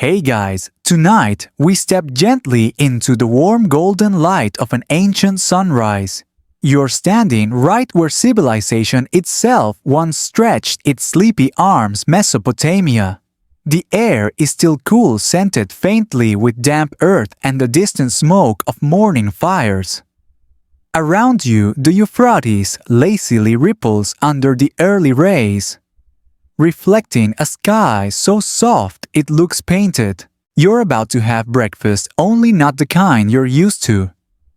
Hey guys, tonight we step gently into the warm golden light of an ancient sunrise. You're standing right where civilization itself once stretched its sleepy arms, Mesopotamia. The air is still cool, scented faintly with damp earth and the distant smoke of morning fires. Around you, the Euphrates lazily ripples under the early rays, reflecting a sky so soft it looks painted. You're about to have breakfast, only not the kind you're used to.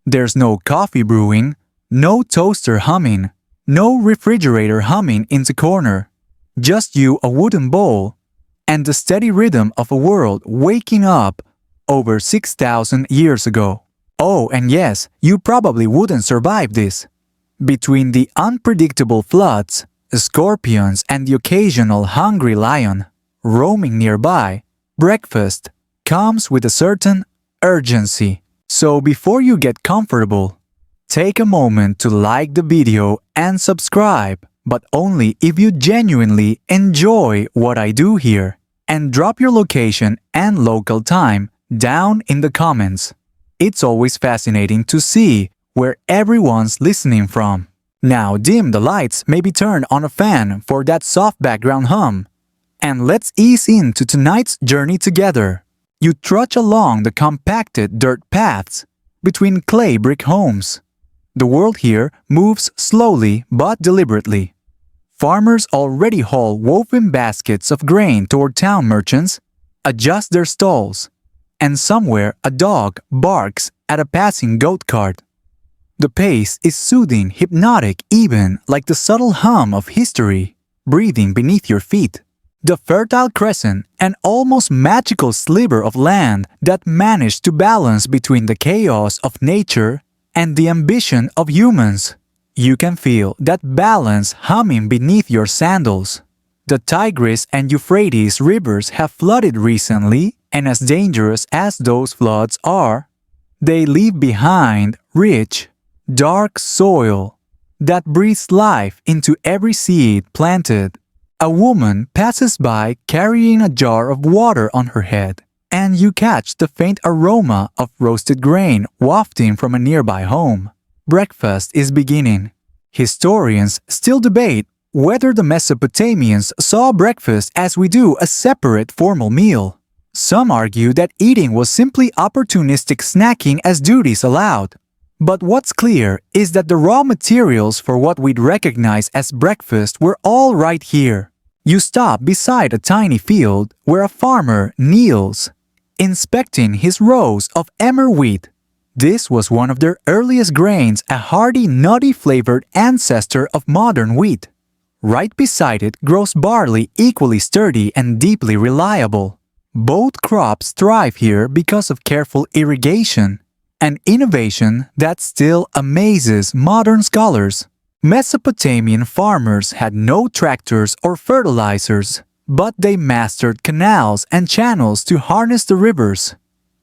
There's no coffee brewing, no toaster humming, no refrigerator humming in the corner. Just you, a wooden bowl, and the steady rhythm of a world waking up over 6,000 years ago. Oh, and yes, you probably wouldn't survive this. Between the unpredictable floods, scorpions, and the occasional hungry lion roaming nearby, breakfast comes with a certain urgency. So before you get comfortable, take a moment to like the video and subscribe, but only if you genuinely enjoy what I do here. And drop your location and local time down in the comments. It's always fascinating to see where everyone's listening from. Now dim the lights, maybe turn on a fan for that soft background hum. And let's ease into tonight's journey together. You trudge along the compacted dirt paths between clay brick homes. The world here moves slowly but deliberately. Farmers already haul woven baskets of grain toward town merchants, adjust their stalls, and somewhere a dog barks at a passing goat cart. The pace is soothing, hypnotic, even like the subtle hum of history breathing beneath your feet. The Fertile Crescent, an almost magical sliver of land that managed to balance between the chaos of nature and the ambition of humans. You can feel that balance humming beneath your sandals. The Tigris and Euphrates rivers have flooded recently, and as dangerous as those floods are, they leave behind rich, dark soil that breathes life into every seed planted. A woman passes by carrying a jar of water on her head, and you catch the faint aroma of roasted grain wafting from a nearby home. Breakfast is beginning. Historians still debate whether the Mesopotamians saw breakfast as we do a separate formal meal. Some argue that eating was simply opportunistic snacking as duties allowed. But what's clear is that the raw materials for what we'd recognize as breakfast were all right here. You stop beside a tiny field where a farmer kneels, inspecting his rows of emmer wheat. This was one of their earliest grains, a hearty, nutty-flavored ancestor of modern wheat. Right beside it grows barley, equally sturdy and deeply reliable. Both crops thrive here because of careful irrigation, an innovation that still amazes modern scholars. Mesopotamian farmers had no tractors or fertilizers, but they mastered canals and channels to harness the rivers.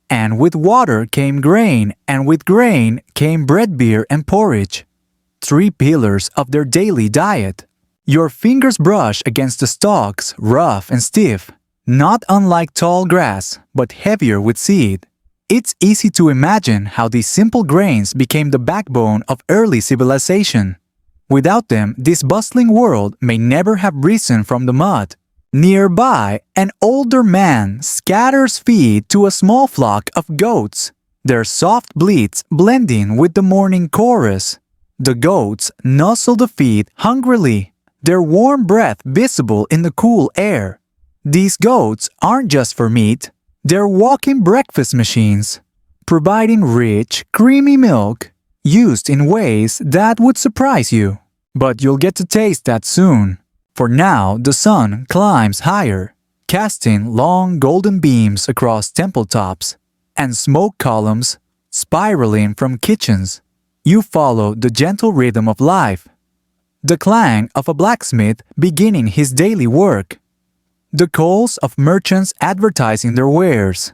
And with water came grain, and with grain came bread, beer, and porridge. Three pillars of their daily diet. Your fingers brush against the stalks, rough and stiff, not unlike tall grass, but heavier with seed. It's easy to imagine how these simple grains became the backbone of early civilization. Without them, this bustling world may never have risen from the mud. Nearby, an older man scatters feed to a small flock of goats, their soft bleats blending with the morning chorus. The goats nuzzle the feed hungrily, their warm breath visible in the cool air. These goats aren't just for meat, they're walking breakfast machines, providing rich, creamy milk, used in ways that would surprise you. But you'll get to taste that soon. For now, the sun climbs higher, casting long golden beams across temple tops and smoke columns spiraling from kitchens. You follow the gentle rhythm of life, the clang of a blacksmith beginning his daily work, the calls of merchants advertising their wares,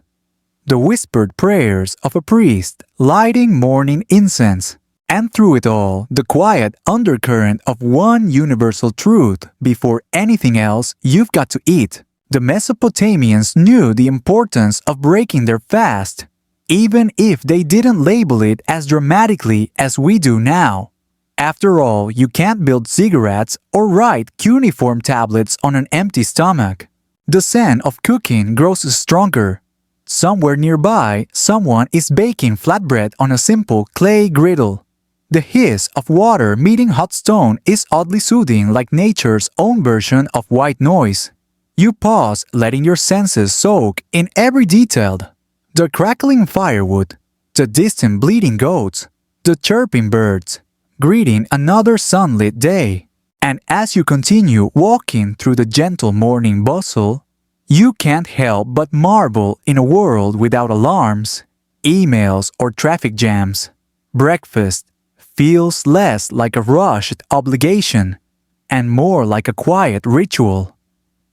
the whispered prayers of a priest lighting morning incense, and through it all, the quiet undercurrent of one universal truth: before anything else, you've got to eat. The Mesopotamians knew the importance of breaking their fast, even if they didn't label it as dramatically as we do now. After all, you can't build cigarettes or write cuneiform tablets on an empty stomach. The scent of cooking grows stronger. Somewhere nearby, someone is baking flatbread on a simple clay griddle. The hiss of water meeting hot stone is oddly soothing, like nature's own version of white noise. You pause, letting your senses soak in every detail. The crackling firewood, the distant bleating goats, the chirping birds, greeting another sunlit day. And as you continue walking through the gentle morning bustle, you can't help but marvel in a world without alarms, emails, or traffic jams. Breakfast feels less like a rushed obligation and more like a quiet ritual.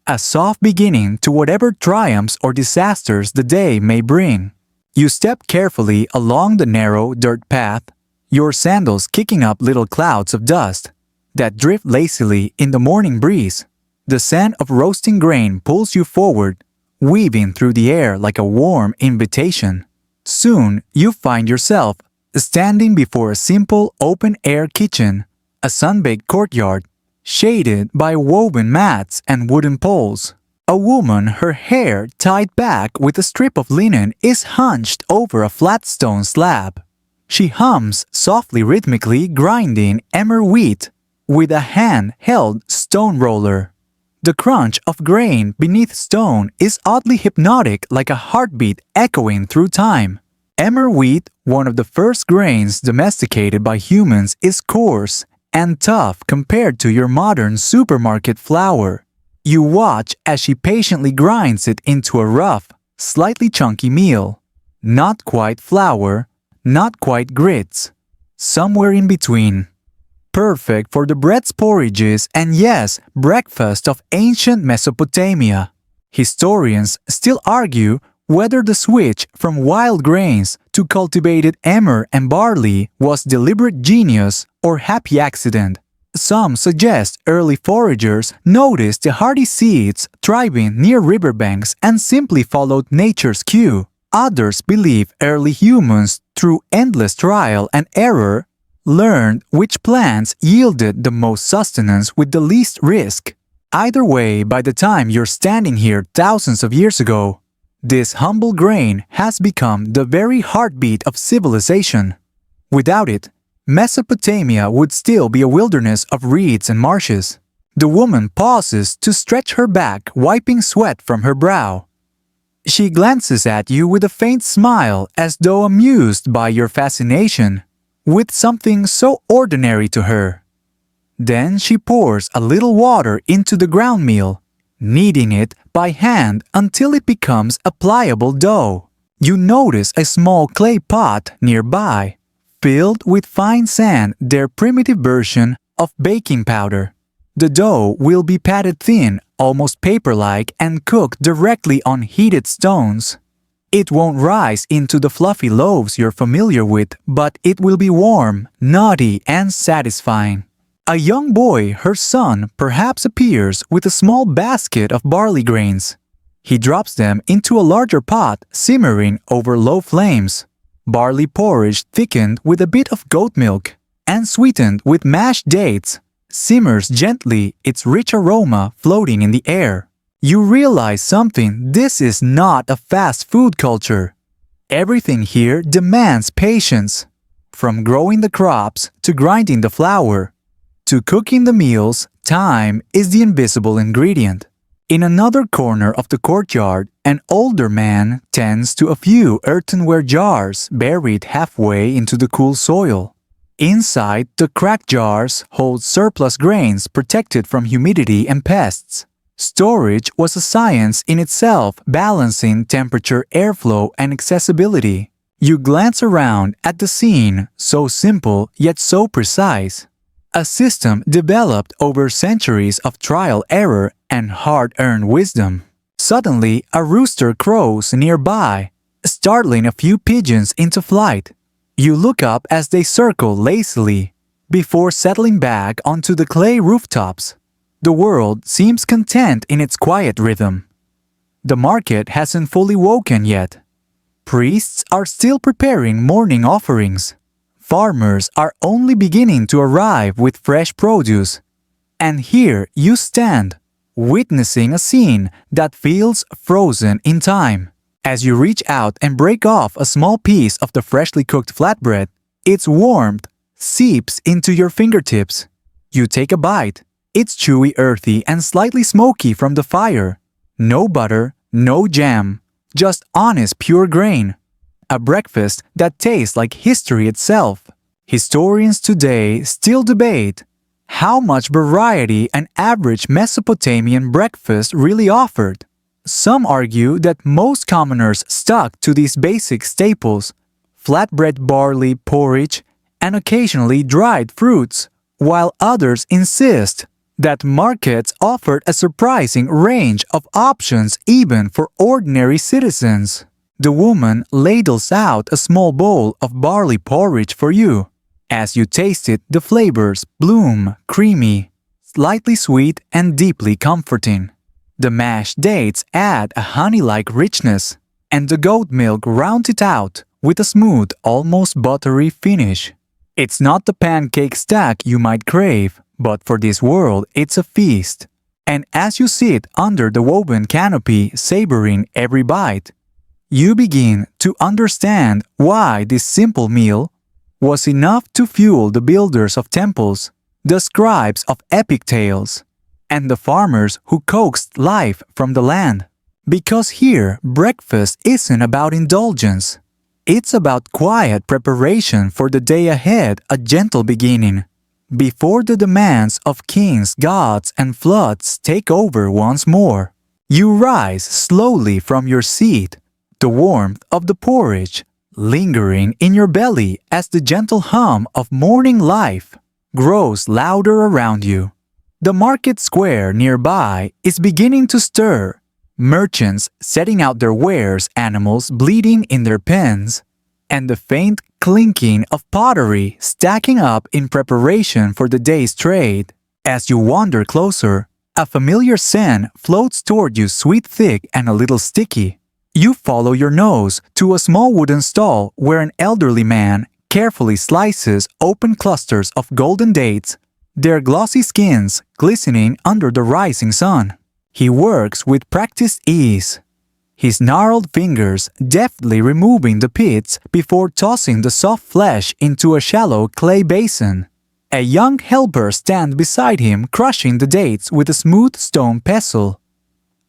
A soft beginning to whatever triumphs or disasters the day may bring. You step carefully along the narrow dirt path, your sandals kicking up little clouds of dust that drift lazily in the morning breeze. The scent of roasting grain pulls you forward, weaving through the air like a warm invitation. Soon, you find yourself standing before a simple open-air kitchen, a sun-baked courtyard, shaded by woven mats and wooden poles. A woman, her hair tied back with a strip of linen, is hunched over a flat stone slab. She hums softly, rhythmically grinding emmer wheat with a hand-held stone roller. The crunch of grain beneath stone is oddly hypnotic, like a heartbeat echoing through time. Emmer wheat, one of the first grains domesticated by humans, is coarse and tough compared to your modern supermarket flour. You watch as she patiently grinds it into a rough, slightly chunky meal. Not quite flour, not quite grits. Somewhere in between. Perfect for the breads, porridges, and yes, breakfast of ancient Mesopotamia. Historians still argue whether the switch from wild grains to cultivated emmer and barley was deliberate genius or happy accident. Some suggest early foragers noticed the hardy seeds thriving near riverbanks and simply followed nature's cue. Others believe early humans, through endless trial and error, learned which plants yielded the most sustenance with the least risk. Either way, by the time you're standing here thousands of years ago, this humble grain has become the very heartbeat of civilization. Without it, Mesopotamia would still be a wilderness of reeds and marshes. The woman pauses to stretch her back, wiping sweat from her brow. She glances at you with a faint smile, as though amused by your fascination with something so ordinary to her. Then she pours a little water into the ground meal, kneading it by hand until it becomes a pliable dough. You notice a small clay pot nearby, filled with fine sand, their primitive version of baking powder. The dough will be patted thin, almost paper-like, and cooked directly on heated stones. It won't rise into the fluffy loaves you're familiar with, but it will be warm, nutty, and satisfying. A young boy, her son, perhaps appears with a small basket of barley grains. He drops them into a larger pot, simmering over low flames. Barley porridge thickened with a bit of goat milk and sweetened with mashed dates simmers gently, its rich aroma floating in the air. You realize something: this is not a fast food culture. Everything here demands patience. From growing the crops to grinding the flour to cooking the meals, time is the invisible ingredient. In another corner of the courtyard, an older man tends to a few earthenware jars buried halfway into the cool soil. Inside, the cracked jars hold surplus grains protected from humidity and pests. Storage was a science in itself, balancing temperature, airflow, and accessibility. You glance around at the scene, so simple yet so precise. A system developed over centuries of trial, error, and hard-earned wisdom. Suddenly, a rooster crows nearby, startling a few pigeons into flight. You look up as they circle lazily, before settling back onto the clay rooftops. The world seems content in its quiet rhythm. The market hasn't fully woken yet. Priests are still preparing morning offerings. Farmers are only beginning to arrive with fresh produce. And here you stand, witnessing a scene that feels frozen in time. As you reach out and break off a small piece of the freshly cooked flatbread, its warmth seeps into your fingertips. You take a bite. It's chewy, earthy, and slightly smoky from the fire. No butter, no jam, just honest pure grain. A breakfast that tastes like history itself. Historians today still debate how much variety an average Mesopotamian breakfast really offered. Some argue that most commoners stuck to these basic staples: flatbread, barley, porridge, and occasionally dried fruits, while others insist that markets offered a surprising range of options even for ordinary citizens. The woman ladles out a small bowl of barley porridge for you. As you taste it, the flavors bloom, creamy, slightly sweet, and deeply comforting. The mashed dates add a honey-like richness, and the goat milk rounds it out with a smooth, almost buttery finish. It's not the pancake stack you might crave, but for this world, it's a feast. And as you sit under the woven canopy, savoring every bite, you begin to understand why this simple meal was enough to fuel the builders of temples, the scribes of epic tales, and the farmers who coaxed life from the land. Because here, breakfast isn't about indulgence. It's about quiet preparation for the day ahead, a gentle beginning, before the demands of kings, gods, and floods take over once more. You rise slowly from your seat, the warmth of the porridge lingering in your belly as the gentle hum of morning life grows louder around you. The market square nearby is beginning to stir, merchants setting out their wares, animals bleeding in their pens, and the faint clinking of pottery stacking up in preparation for the day's trade. As you wander closer, a familiar scent floats toward you, sweet, thick, and a little sticky. You follow your nose to a small wooden stall where an elderly man carefully slices open clusters of golden dates, their glossy skins glistening under the rising sun. He works with practiced ease, his gnarled fingers deftly removing the pits before tossing the soft flesh into a shallow clay basin. A young helper stands beside him, crushing the dates with a smooth stone pestle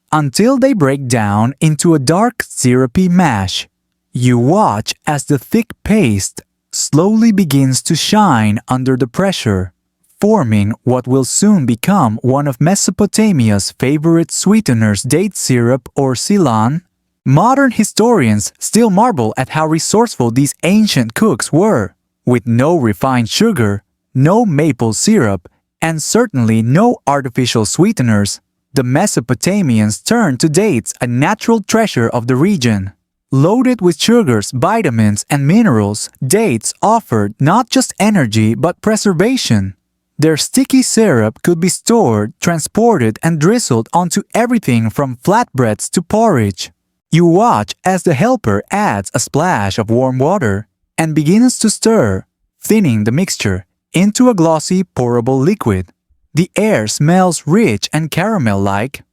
until they break down into a dark, syrupy mash. You watch as the thick paste slowly begins to shine under the pressure, forming what will soon become one of Mesopotamia's favorite sweeteners, date syrup or silan. Modern historians still marvel at how resourceful these ancient cooks were. With no refined sugar, no maple syrup, and certainly no artificial sweeteners, the Mesopotamians turned to dates, a natural treasure of the region. Loaded with sugars, vitamins, and minerals, dates offered not just energy but preservation. Their sticky syrup could be stored, transported, and drizzled onto everything from flatbreads to porridge. You watch as the helper adds a splash of warm water and begins to stir, thinning the mixture into a glossy, pourable liquid. The air smells rich and caramel-like,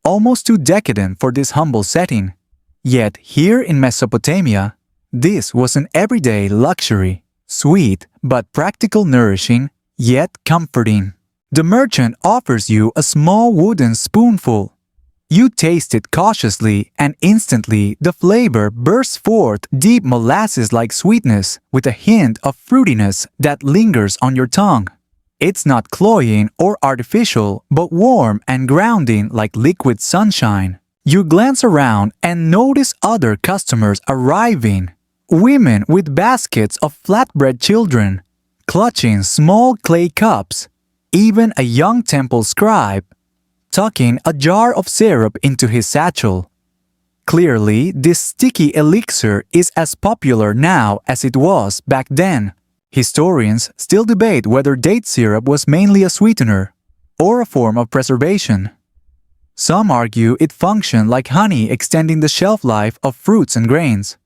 almost too decadent for this humble setting. Yet here in Mesopotamia, this was an everyday luxury, sweet but practical, nourishing, yet comforting. The merchant offers you a small wooden spoonful. You taste it cautiously, and instantly the flavor bursts forth, deep molasses-like sweetness with a hint of fruitiness that lingers on your tongue. It's not cloying or artificial, but warm and grounding like liquid sunshine. You glance around and notice other customers arriving. Women with baskets of flatbread, children clutching small clay cups, even a young temple scribe tucking a jar of syrup into his satchel. Clearly, this sticky elixir is as popular now as it was back then. Historians still debate whether date syrup was mainly a sweetener or a form of preservation. Some argue it functioned like honey, extending the shelf life of fruits and grains.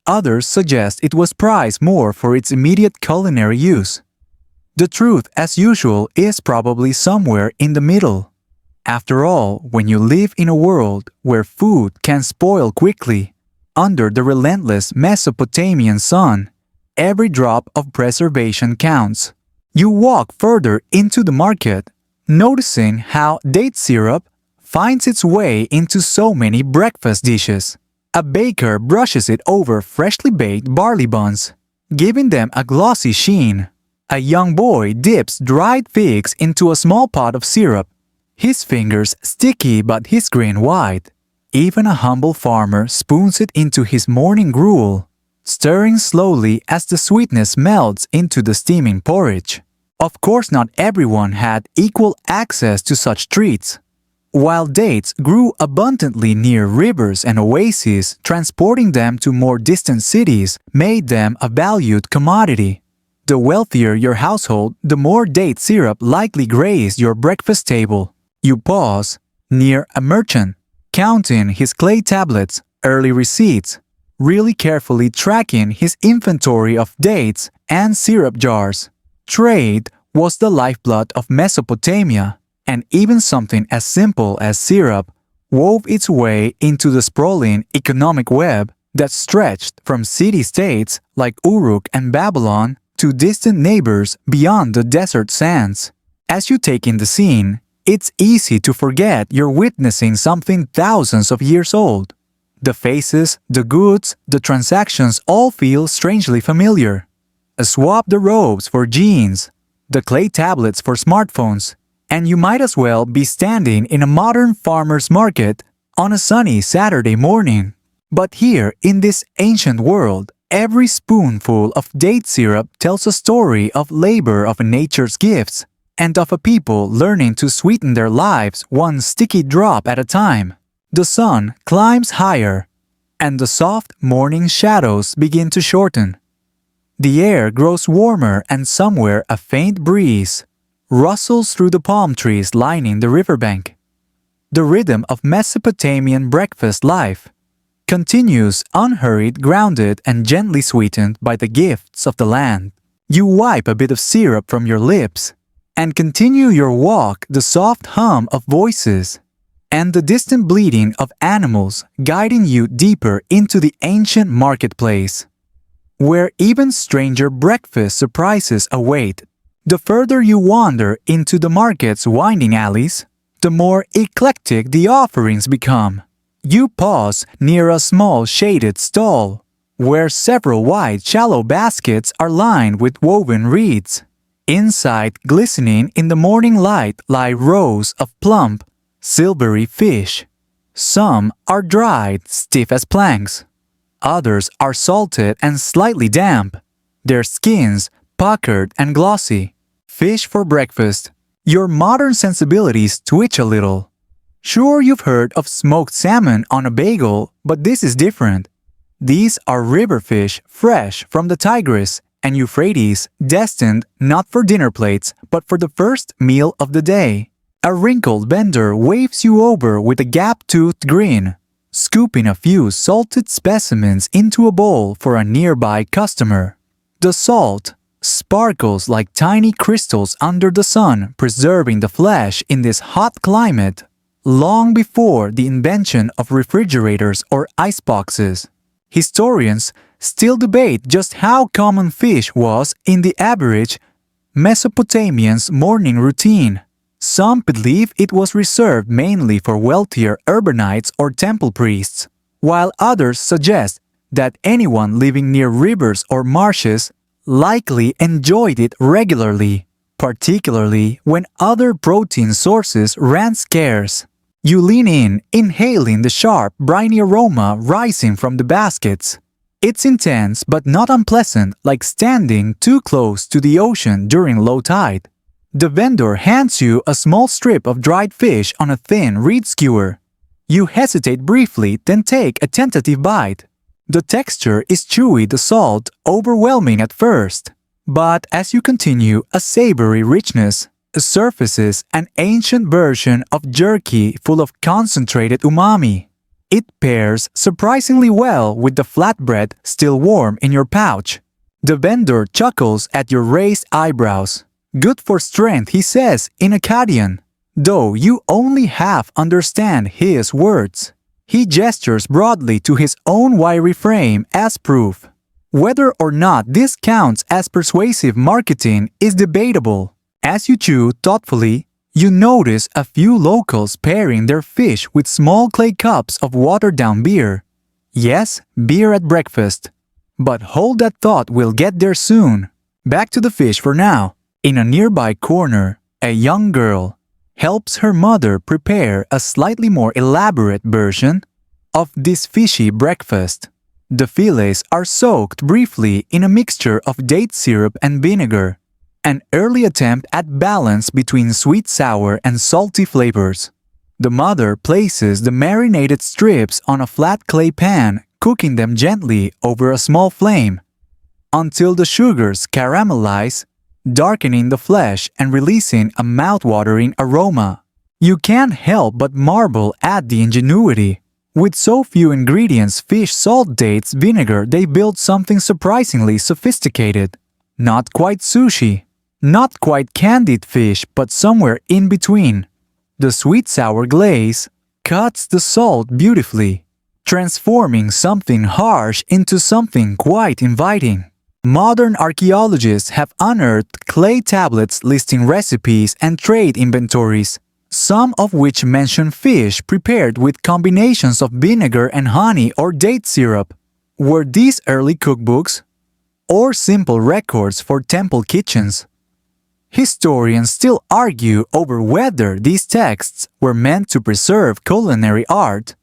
Others suggest it was prized more for its immediate culinary use. The truth, as usual, is probably somewhere in the middle. After all, when you live in a world where food can spoil quickly, under the relentless Mesopotamian sun, every drop of preservation counts. You walk further into the market, noticing how date syrup finds its way into so many breakfast dishes. A baker brushes it over freshly baked barley buns, giving them a glossy sheen. A young boy dips dried figs into a small pot of syrup, his fingers sticky but his grain white. Even a humble farmer spoons it into his morning gruel, stirring slowly as the sweetness melts into the steaming porridge. Of course, not everyone had equal access to such treats. While dates grew abundantly near rivers and oases, transporting them to more distant cities made them a valued commodity. The wealthier your household, the more date syrup likely graced your breakfast table. You pause near a merchant, counting his clay tablets, early receipts, really carefully tracking his inventory of dates and syrup jars. Trade was the lifeblood of Mesopotamia, and even something as simple as syrup wove its way into the sprawling economic web that stretched from city-states like Uruk and Babylon to distant neighbors beyond the desert sands. As you take in the scene, it's easy to forget you're witnessing something thousands of years old. The faces, the goods, the transactions all feel strangely familiar. Swap the robes for jeans, the clay tablets for smartphones, and you might as well be standing in a modern farmer's market on a sunny Saturday morning. But here, in this ancient world, every spoonful of date syrup tells a story of labor, of nature's gifts, and of a people learning to sweeten their lives one sticky drop at a time. The sun climbs higher, and the soft morning shadows begin to shorten. The air grows warmer, and somewhere a faint breeze rustles through the palm trees lining the riverbank. The rhythm of Mesopotamian breakfast life continues unhurried, grounded, and gently sweetened by the gifts of the land. You wipe a bit of syrup from your lips and continue your walk, the soft hum of voices and the distant bleating of animals guiding you deeper into the ancient marketplace, where even stranger breakfast surprises await. The further you wander into the market's winding alleys, the more eclectic the offerings become. You pause near a small shaded stall, where several wide shallow baskets are lined with woven reeds. Inside, glistening in the morning light, lie rows of plump, silvery fish. Some are dried, stiff as planks. Others are salted and slightly damp, their skins puckered and glossy. Fish for breakfast. Your modern sensibilities twitch a little. Sure, you've heard of smoked salmon on a bagel, but this is different. These are river fish fresh from the Tigris and Euphrates, destined not for dinner plates, but for the first meal of the day. A wrinkled vendor waves you over with a gap-toothed grin, scooping a few salted specimens into a bowl for a nearby customer. The salt sparkles like tiny crystals under the sun, preserving the flesh in this hot climate long before the invention of refrigerators or iceboxes. Historians still debate just how common fish was in the average Mesopotamian's morning routine. Some believe it was reserved mainly for wealthier urbanites or temple priests, while others suggest that anyone living near rivers or marshes likely enjoyed it regularly, particularly when other protein sources ran scarce. You lean in, inhaling the sharp, briny aroma rising from the baskets. It's intense but not unpleasant, like standing too close to the ocean during low tide. The vendor hands you a small strip of dried fish on a thin reed skewer. You hesitate briefly, then take a tentative bite. The texture is chewy, the salt overwhelming at first, but as you continue, a savory richness surfaces an ancient version of jerky full of concentrated umami. It pairs surprisingly well with the flatbread still warm in your pouch. The vendor chuckles at your raised eyebrows. Good for strength, he says in Akkadian, though you only half understand his words. He gestures broadly to his own wiry frame as proof. Whether or not this counts as persuasive marketing is debatable. As you chew thoughtfully, you notice a few locals pairing their fish with small clay cups of watered-down beer. Yes, beer at breakfast. But hold that thought, we'll get there soon. Back to the fish for now. In a nearby corner, a young girl helps her mother prepare a slightly more elaborate version of this fishy breakfast. The fillets are soaked briefly in a mixture of date syrup and vinegar, an early attempt at balance between sweet-sour and salty flavors. The mother places the marinated strips on a flat clay pan, cooking them gently over a small flame until the sugars caramelize, darkening the flesh and releasing a mouth-watering aroma. You can't help but marvel at the ingenuity. With so few ingredients, fish, salt, dates, vinegar, they build something surprisingly sophisticated. Not quite sushi, not quite candied fish, but somewhere in between. The sweet-sour glaze cuts the salt beautifully, transforming something harsh into something quite inviting. Modern archaeologists have unearthed clay tablets listing recipes and trade inventories, some of which mention fish prepared with combinations of vinegar and honey or date syrup. Were these early cookbooks or simple records for temple kitchens? Historians still argue over whether these texts were meant to preserve culinary art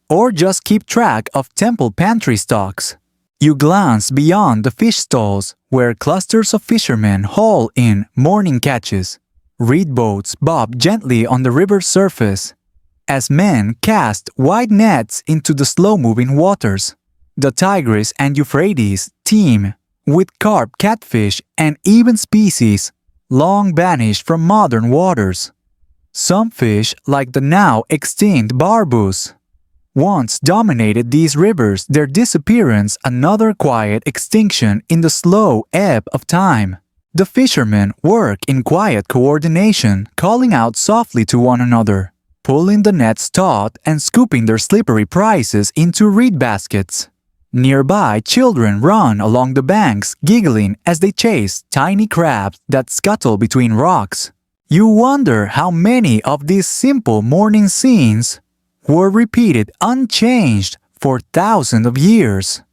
or just keep track of temple pantry stocks. You glance beyond the fish stalls where clusters of fishermen haul in morning catches. Reed boats bob gently on the river's surface as men cast wide nets into the slow-moving waters. The Tigris and Euphrates teem with carp, catfish, and even species long banished from modern waters. Some fish, like the now extinct barbus, once dominated these rivers, their disappearance another quiet extinction in the slow ebb of time. The fishermen work in quiet coordination, calling out softly to one another, pulling the nets taut and scooping their slippery prizes into reed baskets. Nearby, children run along the banks, giggling as they chase tiny crabs that scuttle between rocks. You wonder how many of these simple morning scenes were repeated unchanged for thousands of years.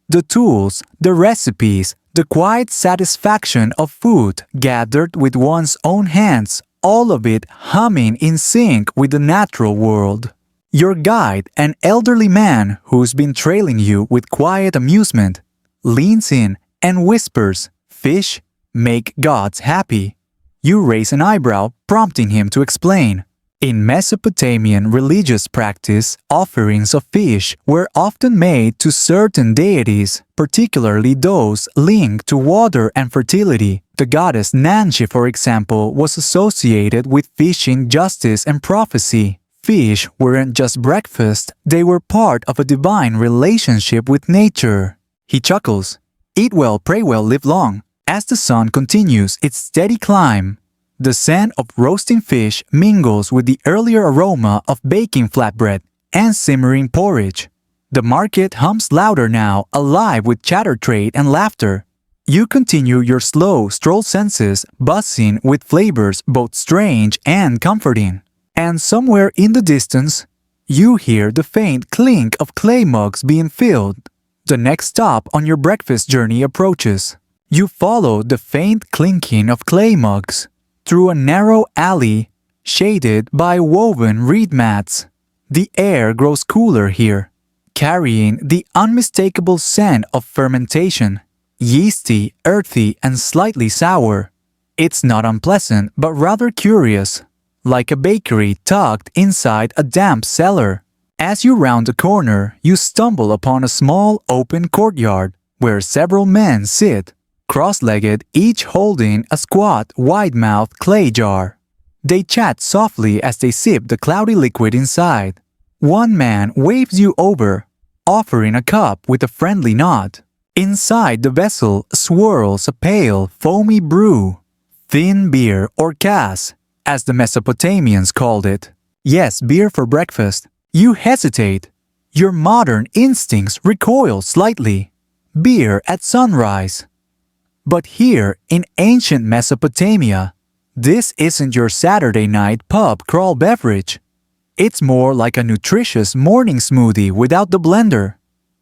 The tools, the recipes, the quiet satisfaction of food gathered with one's own hands, all of it humming in sync with the natural world. Your guide, an elderly man who's been trailing you with quiet amusement, leans in and whispers, "Fish make gods happy." You raise an eyebrow, prompting him to explain. In Mesopotamian religious practice, offerings of fish were often made to certain deities, particularly those linked to water and fertility. The goddess Nanshi, for example, was associated with fishing, justice, and prophecy. Fish weren't just breakfast, they were part of a divine relationship with nature. He chuckles. Eat well, pray well, live long. As the sun continues its steady climb, the scent of roasting fish mingles with the earlier aroma of baking flatbread and simmering porridge. The market hums louder now, alive with chatter, trade, and laughter. You continue your slow stroll, senses buzzing with flavors both strange and comforting. And somewhere in the distance, you hear the faint clink of clay mugs being filled. The next stop on your breakfast journey approaches. You follow the faint clinking of clay mugs through a narrow alley shaded by woven reed mats. The air grows cooler here, carrying the unmistakable scent of fermentation, yeasty, earthy, and slightly sour. It's not unpleasant, but rather curious, like a bakery tucked inside a damp cellar. As you round the corner, you stumble upon a small open courtyard where several men sit. cross-legged, each holding a squat, wide-mouthed clay jar. They chat softly as they sip the cloudy liquid inside. One man waves you over, offering a cup with a friendly nod. Inside the vessel swirls a pale, foamy brew, thin beer or kas, as the Mesopotamians called it. Yes, beer for breakfast. You hesitate. Your modern instincts recoil slightly. Beer at sunrise. But here in ancient Mesopotamia, this isn't your Saturday night pub crawl beverage. It's more like a nutritious morning smoothie without the blender,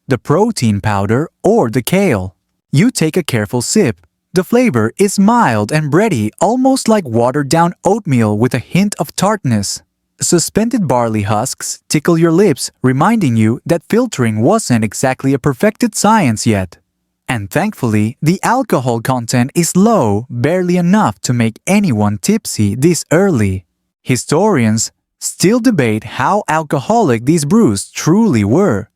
the protein powder, or the kale. You take a careful sip. The flavor is mild and bready, almost like watered-down oatmeal with a hint of tartness. Suspended barley husks tickle your lips, reminding you that filtering wasn't exactly a perfected science yet. And thankfully, the alcohol content is low, barely enough to make anyone tipsy this early. Historians still debate how alcoholic these brews truly were.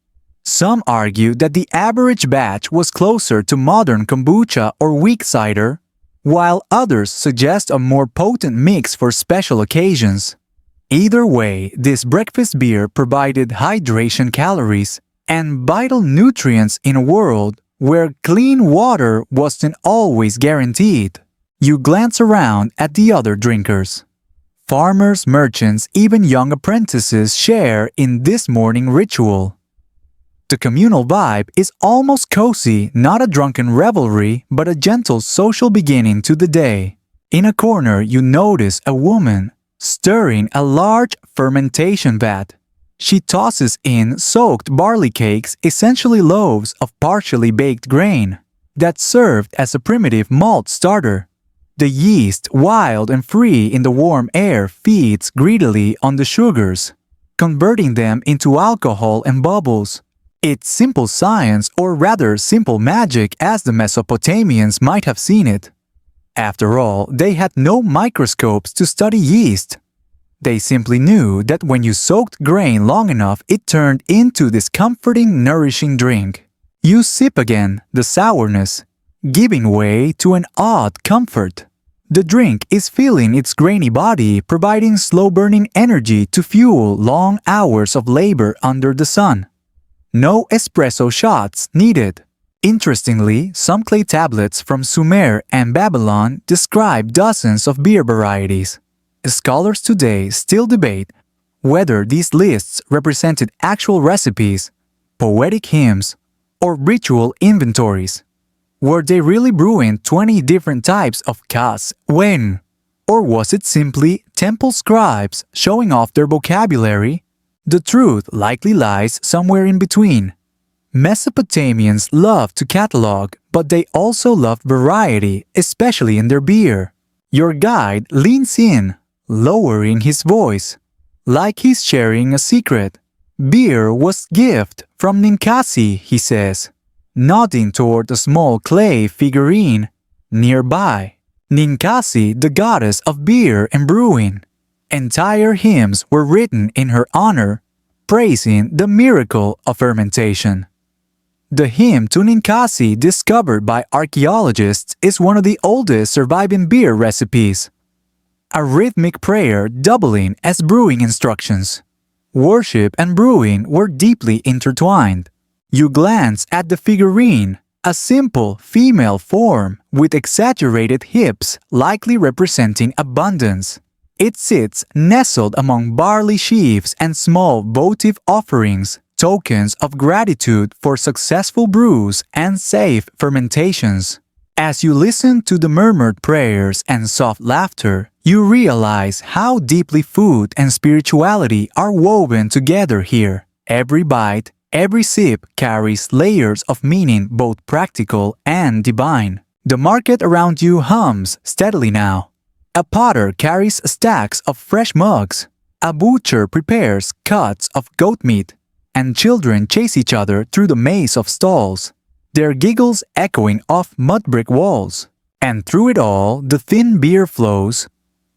Some argue that the average batch was closer to modern kombucha or weak cider, while others suggest a more potent mix for special occasions. Either way, this breakfast beer provided hydration, calories, and vital nutrients in a world where clean water wasn't always guaranteed. You glance around at the other drinkers. Farmers, merchants, even young apprentices share in this morning ritual. The communal vibe is almost cozy, not a drunken revelry, but a gentle social beginning to the day. In a corner, you notice a woman stirring a large fermentation vat. She tosses in soaked barley cakes, essentially loaves of partially baked grain, that served as a primitive malt starter. The yeast, wild and free in the warm air, feeds greedily on the sugars, converting them into alcohol and bubbles. It's simple science, or rather simple magic as the Mesopotamians might have seen it. After all, they had no microscopes to study yeast. They simply knew that when you soaked grain long enough, it turned into this comforting, nourishing drink. You sip again, the sourness, giving way to an odd comfort. The drink is filling its grainy body, providing slow-burning energy to fuel long hours of labor under the sun. No espresso shots needed. Interestingly, some clay tablets from Sumer and Babylon describe dozens of beer varieties. Scholars today still debate whether these lists represented actual recipes, poetic hymns, or ritual inventories. Were they really brewing 20 different types of kas when? Or was it simply temple scribes showing off their vocabulary? The truth likely lies somewhere in between. Mesopotamians loved to catalog, but they also loved variety, especially in their beer. Your guide leans in, lowering his voice, like he's sharing a secret. Beer was gift from Ninkasi, he says, nodding toward a small clay figurine nearby. Ninkasi, the goddess of beer and brewing. Entire hymns were written in her honor, praising the miracle of fermentation. The hymn to Ninkasi, discovered by archaeologists, is one of the oldest surviving beer recipes. A rhythmic prayer doubling as brewing instructions. Worship and brewing were deeply intertwined. You glance at the figurine, a simple female form with exaggerated hips, likely representing abundance. It sits nestled among barley sheaves and small votive offerings, tokens of gratitude for successful brews and safe fermentations. As you listen to the murmured prayers and soft laughter, you realize how deeply food and spirituality are woven together here. Every bite, every sip carries layers of meaning, both practical and divine. The market around you hums steadily now. A potter carries stacks of fresh mugs. A butcher prepares cuts of goat meat, and children chase each other through the maze of stalls, their giggles echoing off mud brick walls. And through it all, the thin beer flows,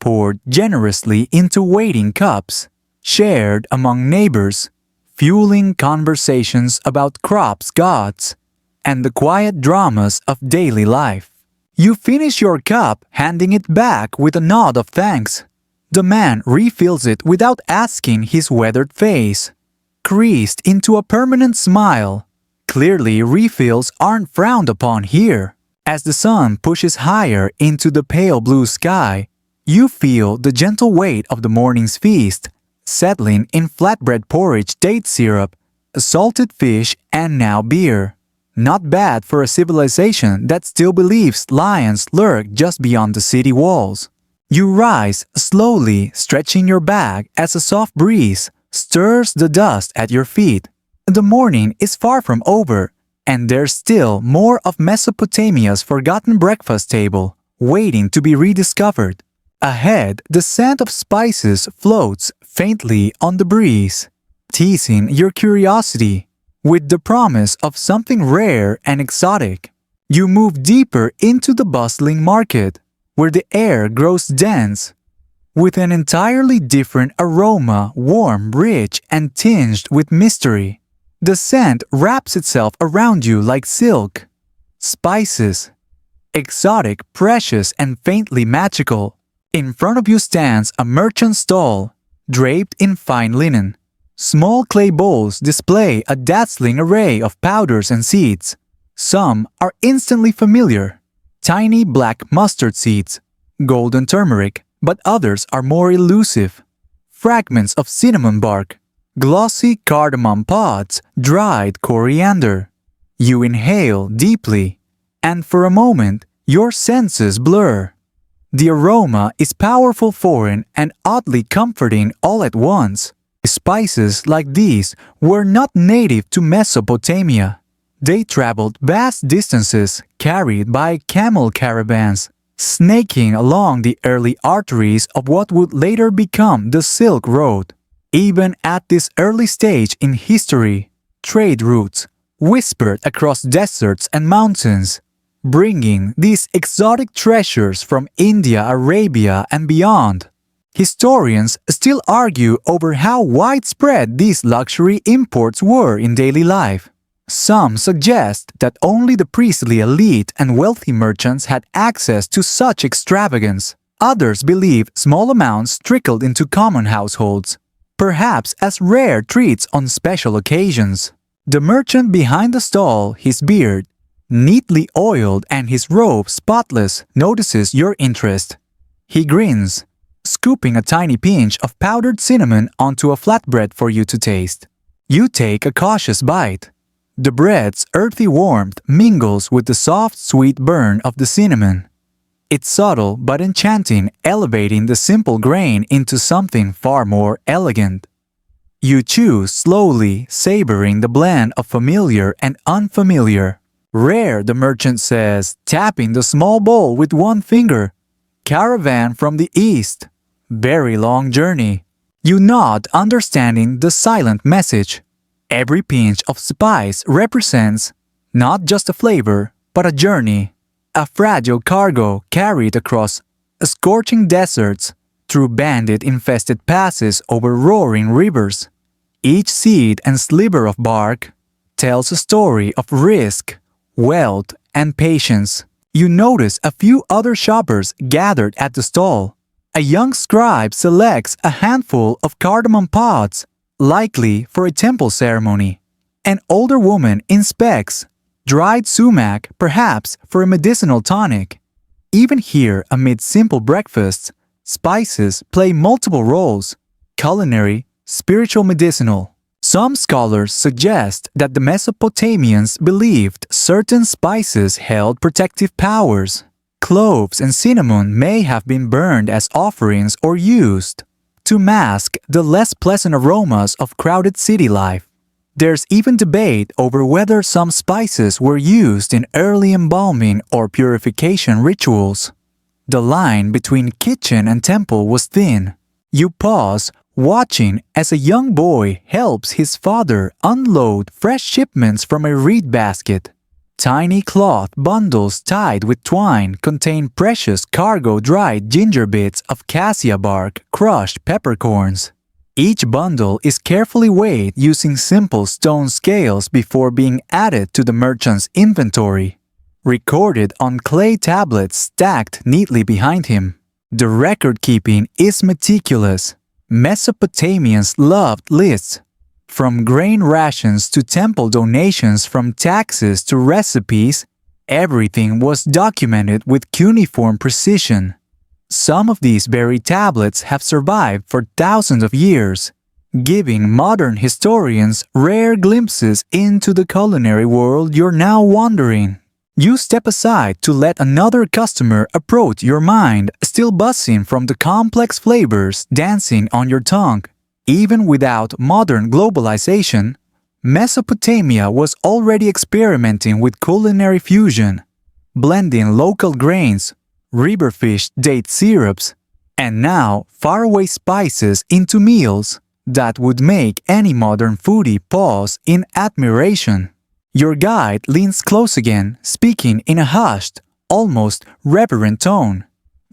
poured generously into waiting cups, shared among neighbors, fueling conversations about crops, gods, and the quiet dramas of daily life. You finish your cup, handing it back with a nod of thanks. The man refills it without asking his weathered face, creased into a permanent smile. Clearly, refills aren't frowned upon here. As the sun pushes higher into the pale blue sky, you feel the gentle weight of the morning's feast, settling in flatbread porridge, date syrup, salted fish, and now beer. Not bad for a civilization that still believes lions lurk just beyond the city walls. You rise slowly, stretching your back as a soft breeze stirs the dust at your feet. The morning is far from over, and there's still more of Mesopotamia's forgotten breakfast table waiting to be rediscovered. Ahead, the scent of spices floats faintly on the breeze, teasing your curiosity with the promise of something rare and exotic. You move deeper into the bustling market, where the air grows dense with an entirely different aroma, warm, rich, and tinged with mystery. The scent wraps itself around you like silk. Spices, exotic, precious, and faintly magical. In front of you stands a merchant's stall, draped in fine linen. Small clay bowls display a dazzling array of powders and seeds. Some are instantly familiar. Tiny black mustard seeds, golden turmeric, but others are more elusive. Fragments of cinnamon bark, glossy cardamom pods, dried coriander. You inhale deeply, and for a moment, your senses blur. The aroma is powerful, foreign, and oddly comforting all at once. Spices like these were not native to Mesopotamia. They traveled vast distances, carried by camel caravans, snaking along the early arteries of what would later become the Silk Road. Even at this early stage in history, trade routes whispered across deserts and mountains, bringing these exotic treasures from India, Arabia, and beyond. Historians still argue over how widespread these luxury imports were in daily life. Some suggest that only the priestly elite and wealthy merchants had access to such extravagance. Others believe small amounts trickled into common households, perhaps as rare treats on special occasions. The merchant behind the stall, his beard neatly oiled and his robe spotless, notices your interest. He grins, scooping a tiny pinch of powdered cinnamon onto a flatbread for you to taste. You take a cautious bite. The bread's earthy warmth mingles with the soft, sweet burn of the cinnamon. It's subtle but enchanting, elevating the simple grain into something far more elegant. You chew slowly, savoring the blend of familiar and unfamiliar. Rare, the merchant says, tapping the small bowl with one finger. Caravan from the east. Very long journey. You nod, understanding the silent message. Every pinch of spice represents not just a flavor, but a journey. A fragile cargo carried across scorching deserts, through bandit-infested passes over roaring rivers. Each seed and sliver of bark tells a story of risk, wealth, and patience. You notice a few other shoppers gathered at the stall. A young scribe selects a handful of cardamom pods, likely for a temple ceremony. An older woman inspects dried sumac, perhaps for a medicinal tonic. Even here, amid simple breakfasts, spices play multiple roles: culinary, spiritual, medicinal. Some scholars suggest that the Mesopotamians believed certain spices held protective powers. Cloves and cinnamon may have been burned as offerings or used to mask the less pleasant aromas of crowded city life. There's even debate over whether some spices were used in early embalming or purification rituals. The line between kitchen and temple was thin. You pause, watching as a young boy helps his father unload fresh shipments from a reed basket. Tiny cloth bundles tied with twine contain precious cargo dried ginger bits of cassia bark, crushed peppercorns. Each bundle is carefully weighed using simple stone scales before being added to the merchant's inventory. recorded on clay tablets stacked neatly behind him. The record-keeping is meticulous. Mesopotamians loved lists. From grain rations to temple donations, from taxes to recipes, everything was documented with cuneiform precision. Some of these buried tablets have survived for thousands of years, giving modern historians rare glimpses into the culinary world you're now wandering. You step aside to let another customer approach your mind, still buzzing from the complex flavors dancing on your tongue. Even without modern globalization, Mesopotamia was already experimenting with culinary fusion, blending local grains, riverfish date syrups, and now faraway spices into meals that would make any modern foodie pause in admiration. Your guide leans close again, speaking in a hushed, almost reverent tone.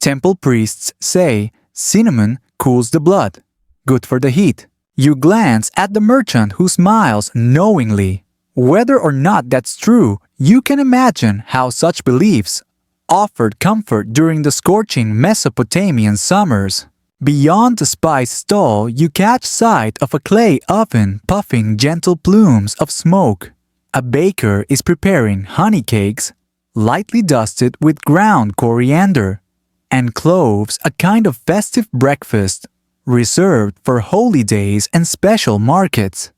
Temple priests say cinnamon cools the blood, good for the heat. You glance at the merchant who smiles knowingly. Whether or not that's true, you can imagine how such beliefs offered comfort during the scorching Mesopotamian summers. Beyond the spice stall, you catch sight of a clay oven puffing gentle plumes of smoke. A baker is preparing honey cakes, lightly dusted with ground coriander and cloves, a kind of festive breakfast reserved for holy days and special markets.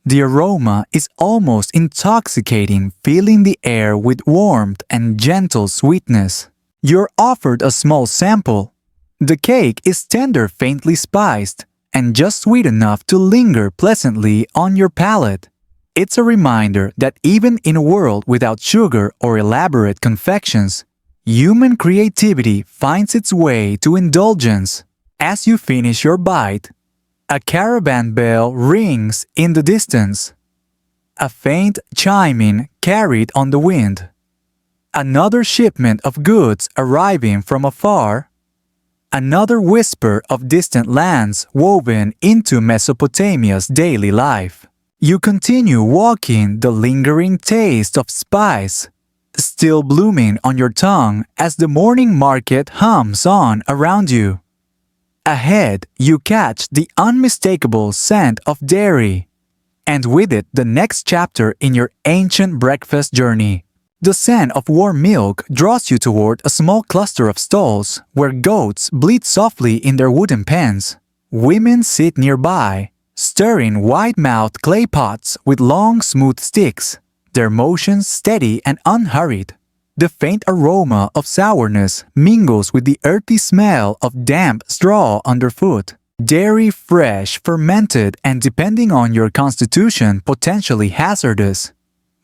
The aroma is almost intoxicating, filling the air with warmth and gentle sweetness. You're offered a small sample. The cake is tender, faintly spiced, and just sweet enough to linger pleasantly on your palate. It's a reminder that even in a world without sugar or elaborate confections, human creativity finds its way to indulgence. As you finish your bite, a caravan bell rings in the distance, a faint chiming carried on the wind. Another shipment of goods arriving from afar, another whisper of distant lands woven into Mesopotamia's daily life. You continue walking, the lingering taste of spice still blooming on your tongue as the morning market hums on around you. Ahead, you catch the unmistakable scent of dairy, and with it the next chapter in your ancient breakfast journey. The scent of warm milk draws you toward a small cluster of stalls where goats bleat softly in their wooden pens. Women sit nearby, stirring wide-mouthed clay pots with long, smooth sticks, their motions steady and unhurried. The faint aroma of sourness mingles with the earthy smell of damp straw underfoot. Dairy fresh, fermented, and depending on your constitution, potentially hazardous.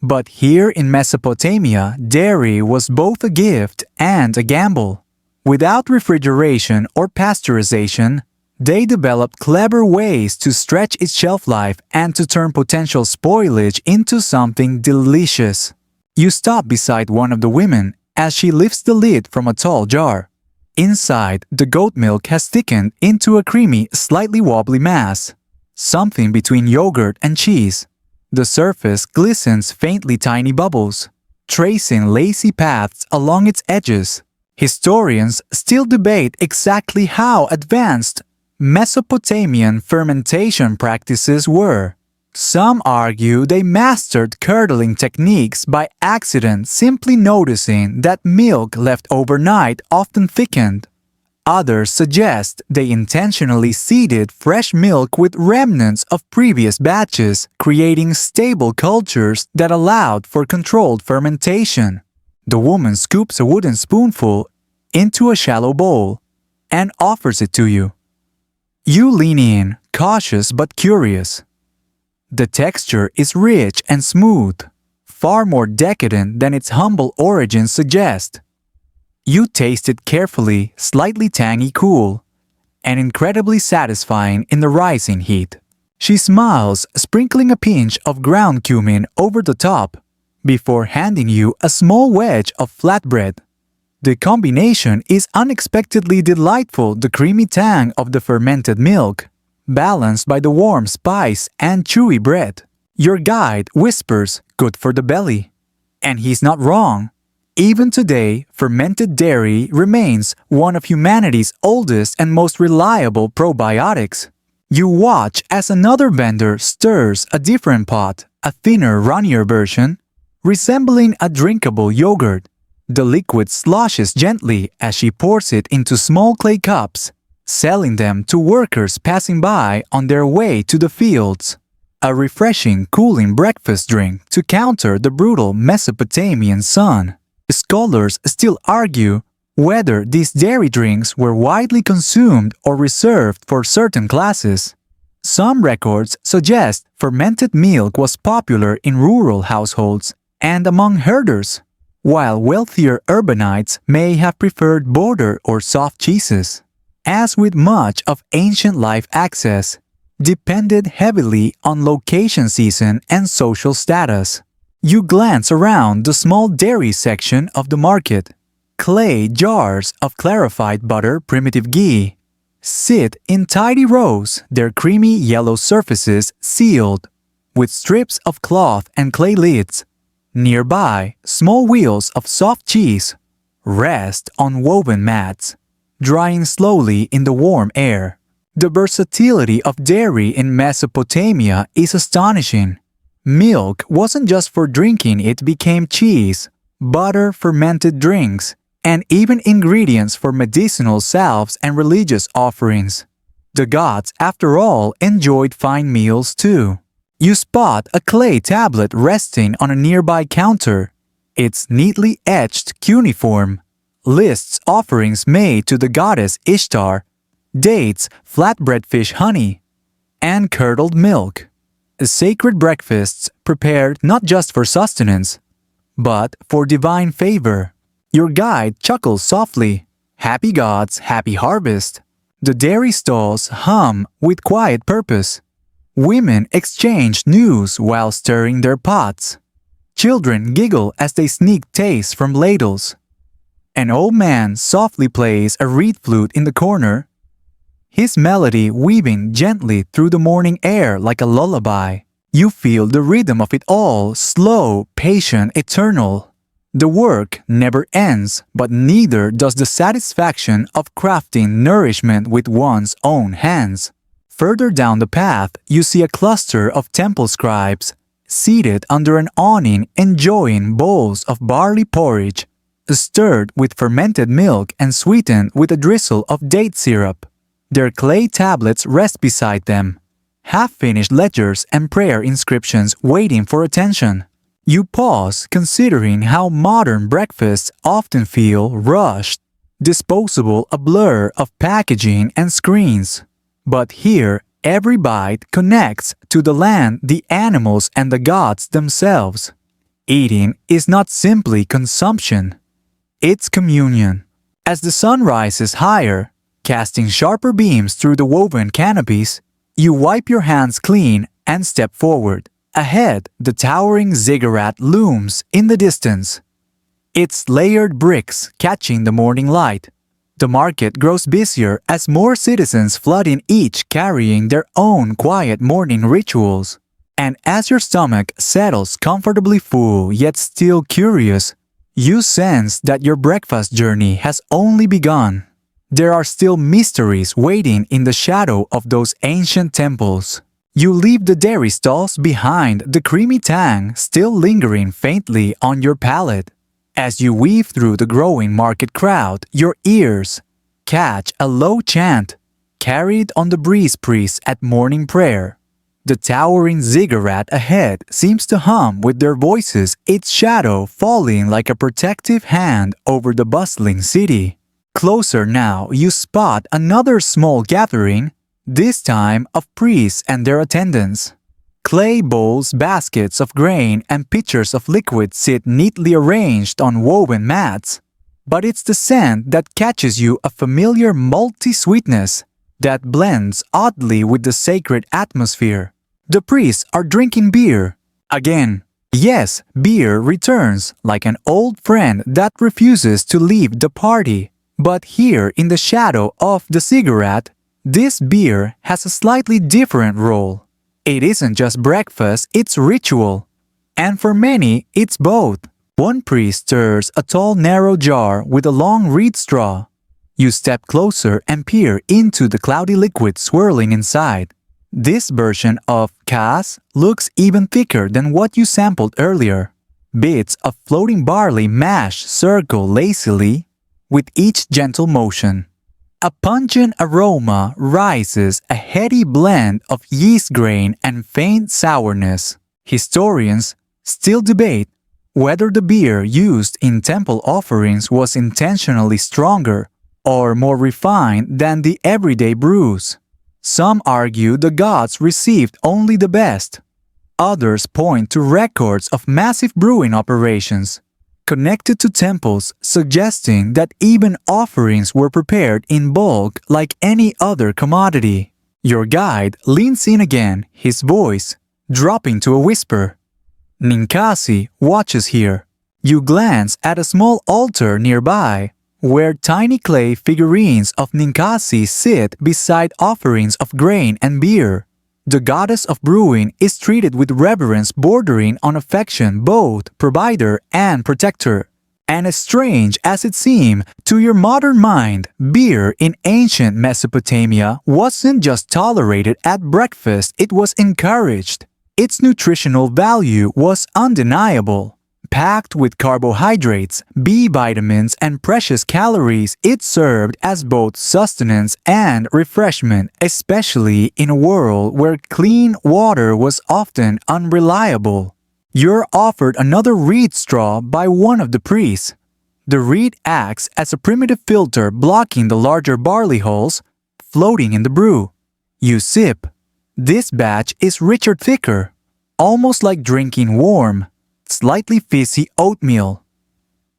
But here in Mesopotamia, dairy was both a gift and a gamble. Without refrigeration or pasteurization, they developed clever ways to stretch its shelf life and to turn potential spoilage into something delicious. You stop beside one of the women as she lifts the lid from a tall jar. Inside, the goat milk has thickened into a creamy, slightly wobbly mass, something between yogurt and cheese. The surface glistens faintly tiny bubbles, tracing lacy paths along its edges. Historians still debate exactly how advanced Mesopotamian fermentation practices were. Some argue they mastered curdling techniques by accident, simply noticing that milk left overnight often thickened. Others suggest they intentionally seeded fresh milk with remnants of previous batches, creating stable cultures that allowed for controlled fermentation. The woman scoops a wooden spoonful into a shallow bowl and offers it to you. You lean in, cautious but curious. The texture is rich and smooth, far more decadent than its humble origins suggest. You taste it carefully, slightly tangy cool, and incredibly satisfying in the rising heat. She smiles, sprinkling a pinch of ground cumin over the top, before handing you a small wedge of flatbread. The combination is unexpectedly delightful, the creamy tang of the fermented milk, balanced by the warm spice and chewy bread. Your guide whispers, good for the belly. And he's not wrong. Even today, fermented dairy remains one of humanity's oldest and most reliable probiotics. You watch as another vendor stirs a different pot, a thinner, runnier version, resembling a drinkable yogurt. The liquid sloshes gently as she pours it into small clay cups, selling them to workers passing by on their way to the fields. A refreshing, cooling breakfast drink to counter the brutal Mesopotamian sun. Scholars still argue whether these dairy drinks were widely consumed or reserved for certain classes. Some records suggest fermented milk was popular in rural households and among herders, while wealthier urbanites may have preferred border or soft cheeses. As with much of ancient life, access depended heavily on location, season, and social status. You glance around the small dairy section of the market. Clay jars of clarified butter, primitive ghee, sit in tidy rows, their creamy yellow surfaces sealed with strips of cloth and clay lids. Nearby, small wheels of soft cheese rest on woven mats, drying slowly in the warm air. The versatility of dairy in Mesopotamia is astonishing. Milk wasn't just for drinking, it became cheese, butter, fermented drinks, and even ingredients for medicinal salves and religious offerings. The gods, after all, enjoyed fine meals too. You spot a clay tablet resting on a nearby counter. Its neatly etched cuneiform lists offerings made to the goddess Ishtar, dates, flatbread fish honey, and curdled milk. Sacred breakfasts prepared not just for sustenance, but for divine favor. Your guide chuckles softly. Happy gods, happy harvest. The dairy stalls hum with quiet purpose. Women exchange news while stirring their pots. Children giggle as they sneak taste from ladles. An old man softly plays a reed flute in the corner, his melody weaving gently through the morning air like a lullaby. You feel the rhythm of it all, slow, patient, eternal. The work never ends, but neither does the satisfaction of crafting nourishment with one's own hands. Further down the path, you see a cluster of temple scribes, seated under an awning enjoying bowls of barley porridge, stirred with fermented milk and sweetened with a drizzle of date syrup. Their clay tablets rest beside them, half-finished ledgers and prayer inscriptions waiting for attention. You pause, considering how modern breakfasts often feel rushed, disposable, a blur of packaging and screens. But here, every bite connects to the land, the animals, and the gods themselves. Eating is not simply consumption, it's communion. As the sun rises higher, casting sharper beams through the woven canopies, you wipe your hands clean and step forward. Ahead, the towering ziggurat looms in the distance, its layered bricks catching the morning light. The market grows busier as more citizens flood in, each carrying their own quiet morning rituals. And as your stomach settles comfortably full yet still curious, you sense that your breakfast journey has only begun. There are still mysteries waiting in the shadow of those ancient temples. You leave the dairy stalls behind, the creamy tang still lingering faintly on your palate. As you weave through the growing market crowd, your ears catch a low chant carried on the breeze priests at morning prayer. The towering ziggurat ahead seems to hum with their voices, its shadow falling like a protective hand over the bustling city. Closer now, you spot another small gathering, this time of priests and their attendants. Clay bowls, baskets of grain, and pitchers of liquid sit neatly arranged on woven mats. But it's the scent that catches you, a familiar malty sweetness that blends oddly with the sacred atmosphere. The priests are drinking beer. Again. Yes, beer returns like an old friend that refuses to leave the party. But here in the shadow of the ziggurat, this beer has a slightly different role. It isn't just breakfast, it's ritual. And for many, it's both. One priest stirs a tall narrow jar with a long reed straw. You step closer and peer into the cloudy liquid swirling inside. This version of kas looks even thicker than what you sampled earlier. Bits of floating barley mash circle lazily with each gentle motion. A pungent aroma rises, a heady blend of yeast grain and faint sourness. Historians still debate whether the beer used in temple offerings was intentionally stronger or more refined than the everyday brews. Some argue the gods received only the best. Others point to records of massive brewing operations connected to temples, suggesting that even offerings were prepared in bulk like any other commodity. Your guide leans in again, his voice dropping to a whisper. Ninkasi watches here. You glance at a small altar nearby, where tiny clay figurines of Ninkasi sit beside offerings of grain and beer. The goddess of brewing is treated with reverence bordering on affection, both provider and protector. And as strange as it seems to your modern mind, beer in ancient Mesopotamia wasn't just tolerated at breakfast, it was encouraged. Its nutritional value was undeniable. Packed with carbohydrates, B vitamins, and precious calories, it served as both sustenance and refreshment, especially in a world where clean water was often unreliable. You're offered another reed straw by one of the priests. The reed acts as a primitive filter blocking the larger barley hulls floating in the brew. You sip. This batch is richer, thicker, almost like drinking warm, slightly fizzy oatmeal.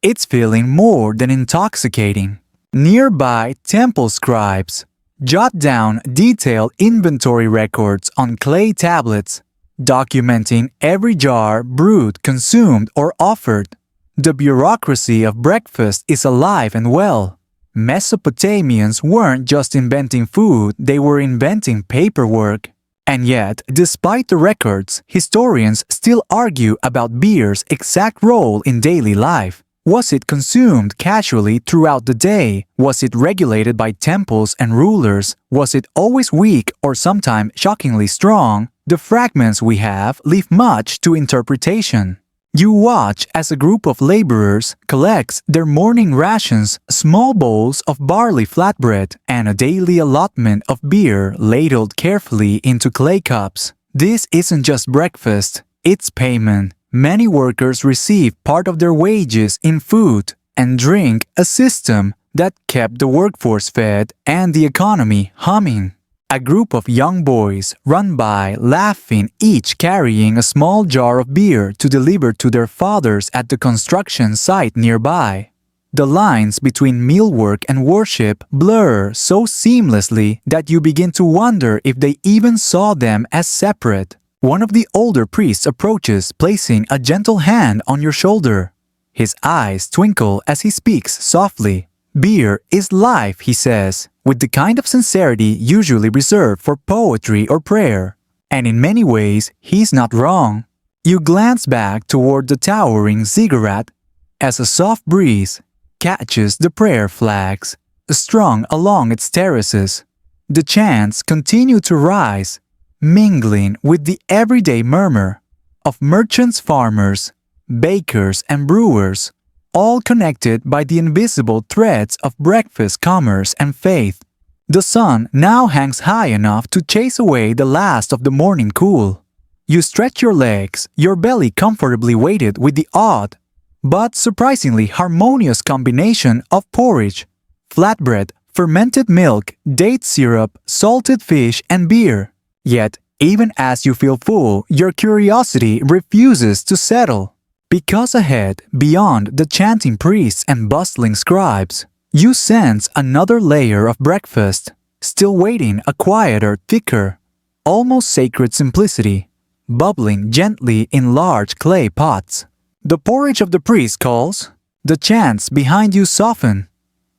It's feeling more than intoxicating. Nearby, temple scribes jot down detailed inventory records on clay tablets, documenting every jar brewed, consumed, or offered. The bureaucracy of breakfast is alive and well. Mesopotamians weren't just inventing food, they were inventing paperwork. And yet, despite the records, historians still argue about beer's exact role in daily life. Was it consumed casually throughout the day? Was it regulated by temples and rulers? Was it always weak or sometimes shockingly strong? The fragments we have leave much to interpretation. You watch as a group of laborers collects their morning rations, small bowls of barley flatbread, and a daily allotment of beer ladled carefully into clay cups. This isn't just breakfast, it's payment. Many workers receive part of their wages in food and drink, a system that kept the workforce fed and the economy humming. A group of young boys run by, laughing, each carrying a small jar of beer to deliver to their fathers at the construction site nearby. The lines between mealwork and worship blur so seamlessly that you begin to wonder if they even saw them as separate. One of the older priests approaches, placing a gentle hand on your shoulder. His eyes twinkle as he speaks softly. Beer is life, he says, with the kind of sincerity usually reserved for poetry or prayer. And in many ways, he's not wrong. You glance back toward the towering ziggurat as a soft breeze catches the prayer flags strung along its terraces. The chants continue to rise, mingling with the everyday murmur of merchants, farmers, bakers, and brewers, all connected by the invisible threads of breakfast, commerce, and faith. The sun now hangs high enough to chase away the last of the morning cool. You stretch your legs, your belly comfortably weighted with the odd, but surprisingly harmonious combination of porridge, flatbread, fermented milk, date syrup, salted fish, and beer. Yet, even as you feel full, your curiosity refuses to settle. Because ahead, beyond the chanting priests and bustling scribes, you sense another layer of breakfast, still waiting, a quieter, thicker, almost sacred simplicity, bubbling gently in large clay pots. The porridge of the priest calls. The chants behind you soften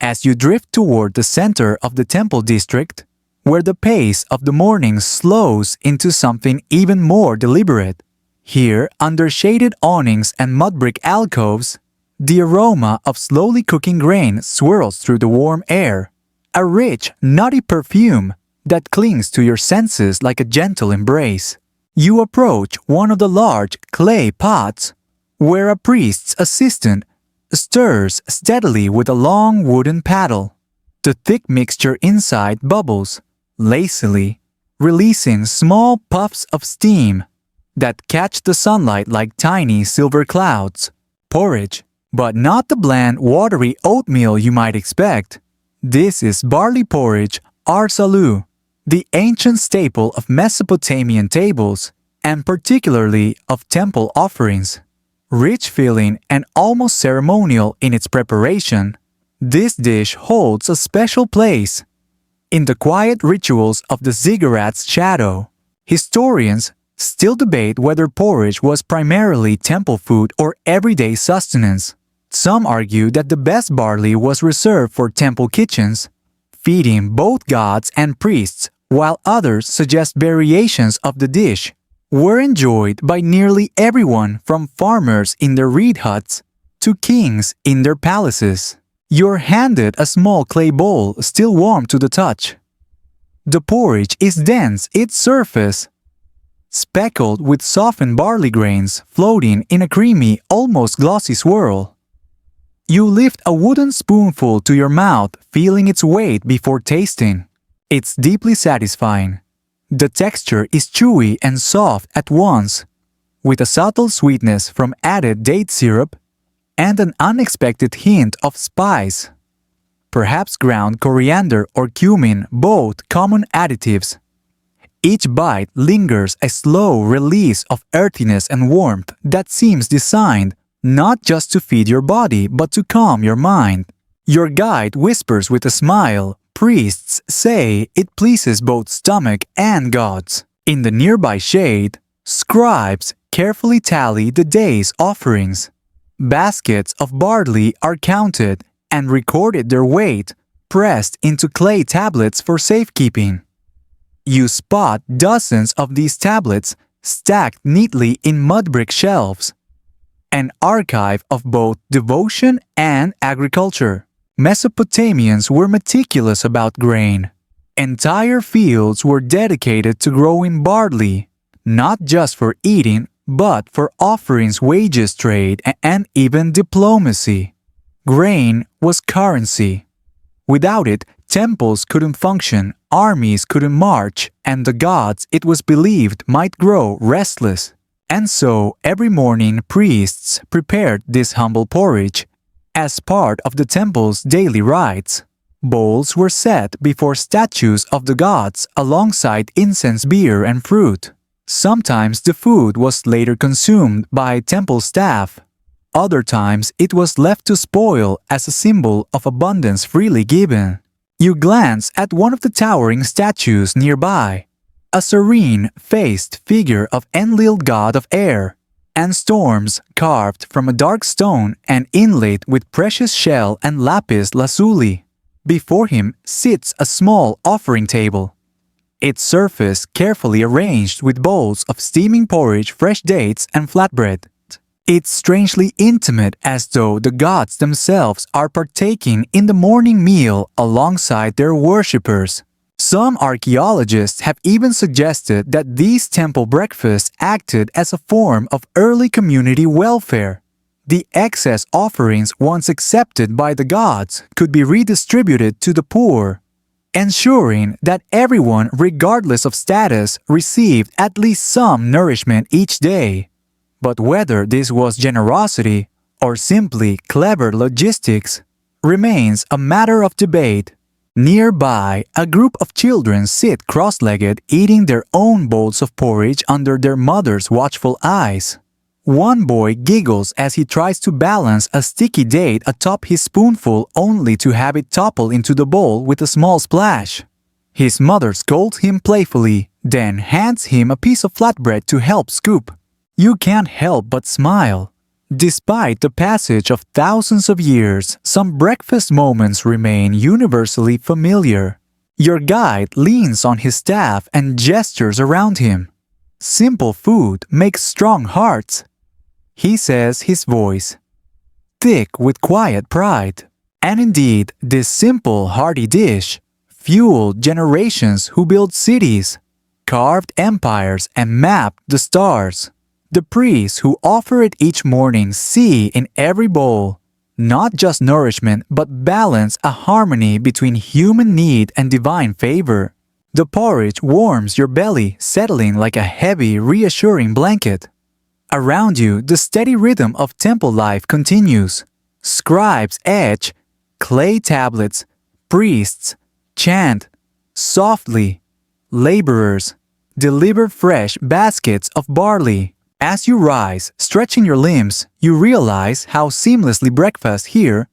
as you drift toward the center of the temple district, where the pace of the morning slows into something even more deliberate. Here, under shaded awnings and mud-brick alcoves, the aroma of slowly cooking grain swirls through the warm air, a rich, nutty perfume that clings to your senses like a gentle embrace. You approach one of the large clay pots, where a priest's assistant stirs steadily with a long wooden paddle. The thick mixture inside bubbles, lazily, releasing small puffs of steam that catch the sunlight like tiny silver clouds. Porridge, but not the bland, watery oatmeal you might expect. This is barley porridge arsalu, the ancient staple of Mesopotamian tables, and particularly of temple offerings. Rich feeling and almost ceremonial in its preparation, this dish holds a special place in the quiet rituals of the ziggurat's shadow. Historians still debate whether porridge was primarily temple food or everyday sustenance. Some argue that the best barley was reserved for temple kitchens, feeding both gods and priests, while others suggest variations of the dish were enjoyed by nearly everyone from farmers in their reed huts to kings in their palaces. You're handed a small clay bowl still warm to the touch. The porridge is dense, its surface speckled with softened barley grains floating in a creamy, almost glossy swirl. You lift a wooden spoonful to your mouth, feeling its weight before tasting. It's deeply satisfying. The texture is chewy and soft at once, with a subtle sweetness from added date syrup and an unexpected hint of spice. Perhaps ground coriander or cumin, both common additives. Each bite lingers a slow release of earthiness and warmth that seems designed not just to feed your body but to calm your mind. Your guide whispers with a smile, priests say it pleases both stomach and gods. In the nearby shade, scribes carefully tally the day's offerings. Baskets of barley are counted and recorded their weight, pressed into clay tablets for safekeeping. You spot dozens of these tablets stacked neatly in mud-brick shelves, an archive of both devotion and agriculture. Mesopotamians were meticulous about grain. Entire fields were dedicated to growing barley, not just for eating, but for offerings, wages, trade, and even diplomacy. Grain was currency. Without it, temples couldn't function, armies couldn't march, and the gods, it was believed, might grow restless. And so, every morning, priests prepared this humble porridge as part of the temple's daily rites. Bowls were set before statues of the gods alongside incense, beer, and fruit. Sometimes the food was later consumed by temple staff. Other times it was left to spoil as a symbol of abundance freely given. You glance at one of the towering statues nearby, a serene-faced figure of Enlil, god of air, and storms carved from a dark stone and inlaid with precious shell and lapis lazuli. Before him sits a small offering table, its surface carefully arranged with bowls of steaming porridge, fresh dates, and flatbread. It's strangely intimate, as though the gods themselves are partaking in the morning meal alongside their worshippers. Some archaeologists have even suggested that these temple breakfasts acted as a form of early community welfare. The excess offerings once accepted by the gods could be redistributed to the poor, ensuring that everyone, regardless of status, received at least some nourishment each day. But whether this was generosity or simply clever logistics remains a matter of debate. Nearby, a group of children sit cross-legged, eating their own bowls of porridge under their mother's watchful eyes. One boy giggles as he tries to balance a sticky date atop his spoonful, only to have it topple into the bowl with a small splash. His mother scolds him playfully, then hands him a piece of flatbread to help scoop. You can't help but smile. Despite the passage of thousands of years, some breakfast moments remain universally familiar. Your guide leans on his staff and gestures around him. Simple food makes strong hearts, he says, his voice thick with quiet pride. And indeed, this simple, hearty dish fueled generations who built cities, carved empires, and mapped the stars. The priests who offer it each morning see in every bowl not just nourishment but balance, a harmony between human need and divine favor. The porridge warms your belly, settling like a heavy, reassuring blanket. Around you, the steady rhythm of temple life continues. Scribes etch clay tablets, priests chant softly, laborers deliver fresh baskets of barley. As you rise, stretching your limbs, you realize how seamlessly breakfast here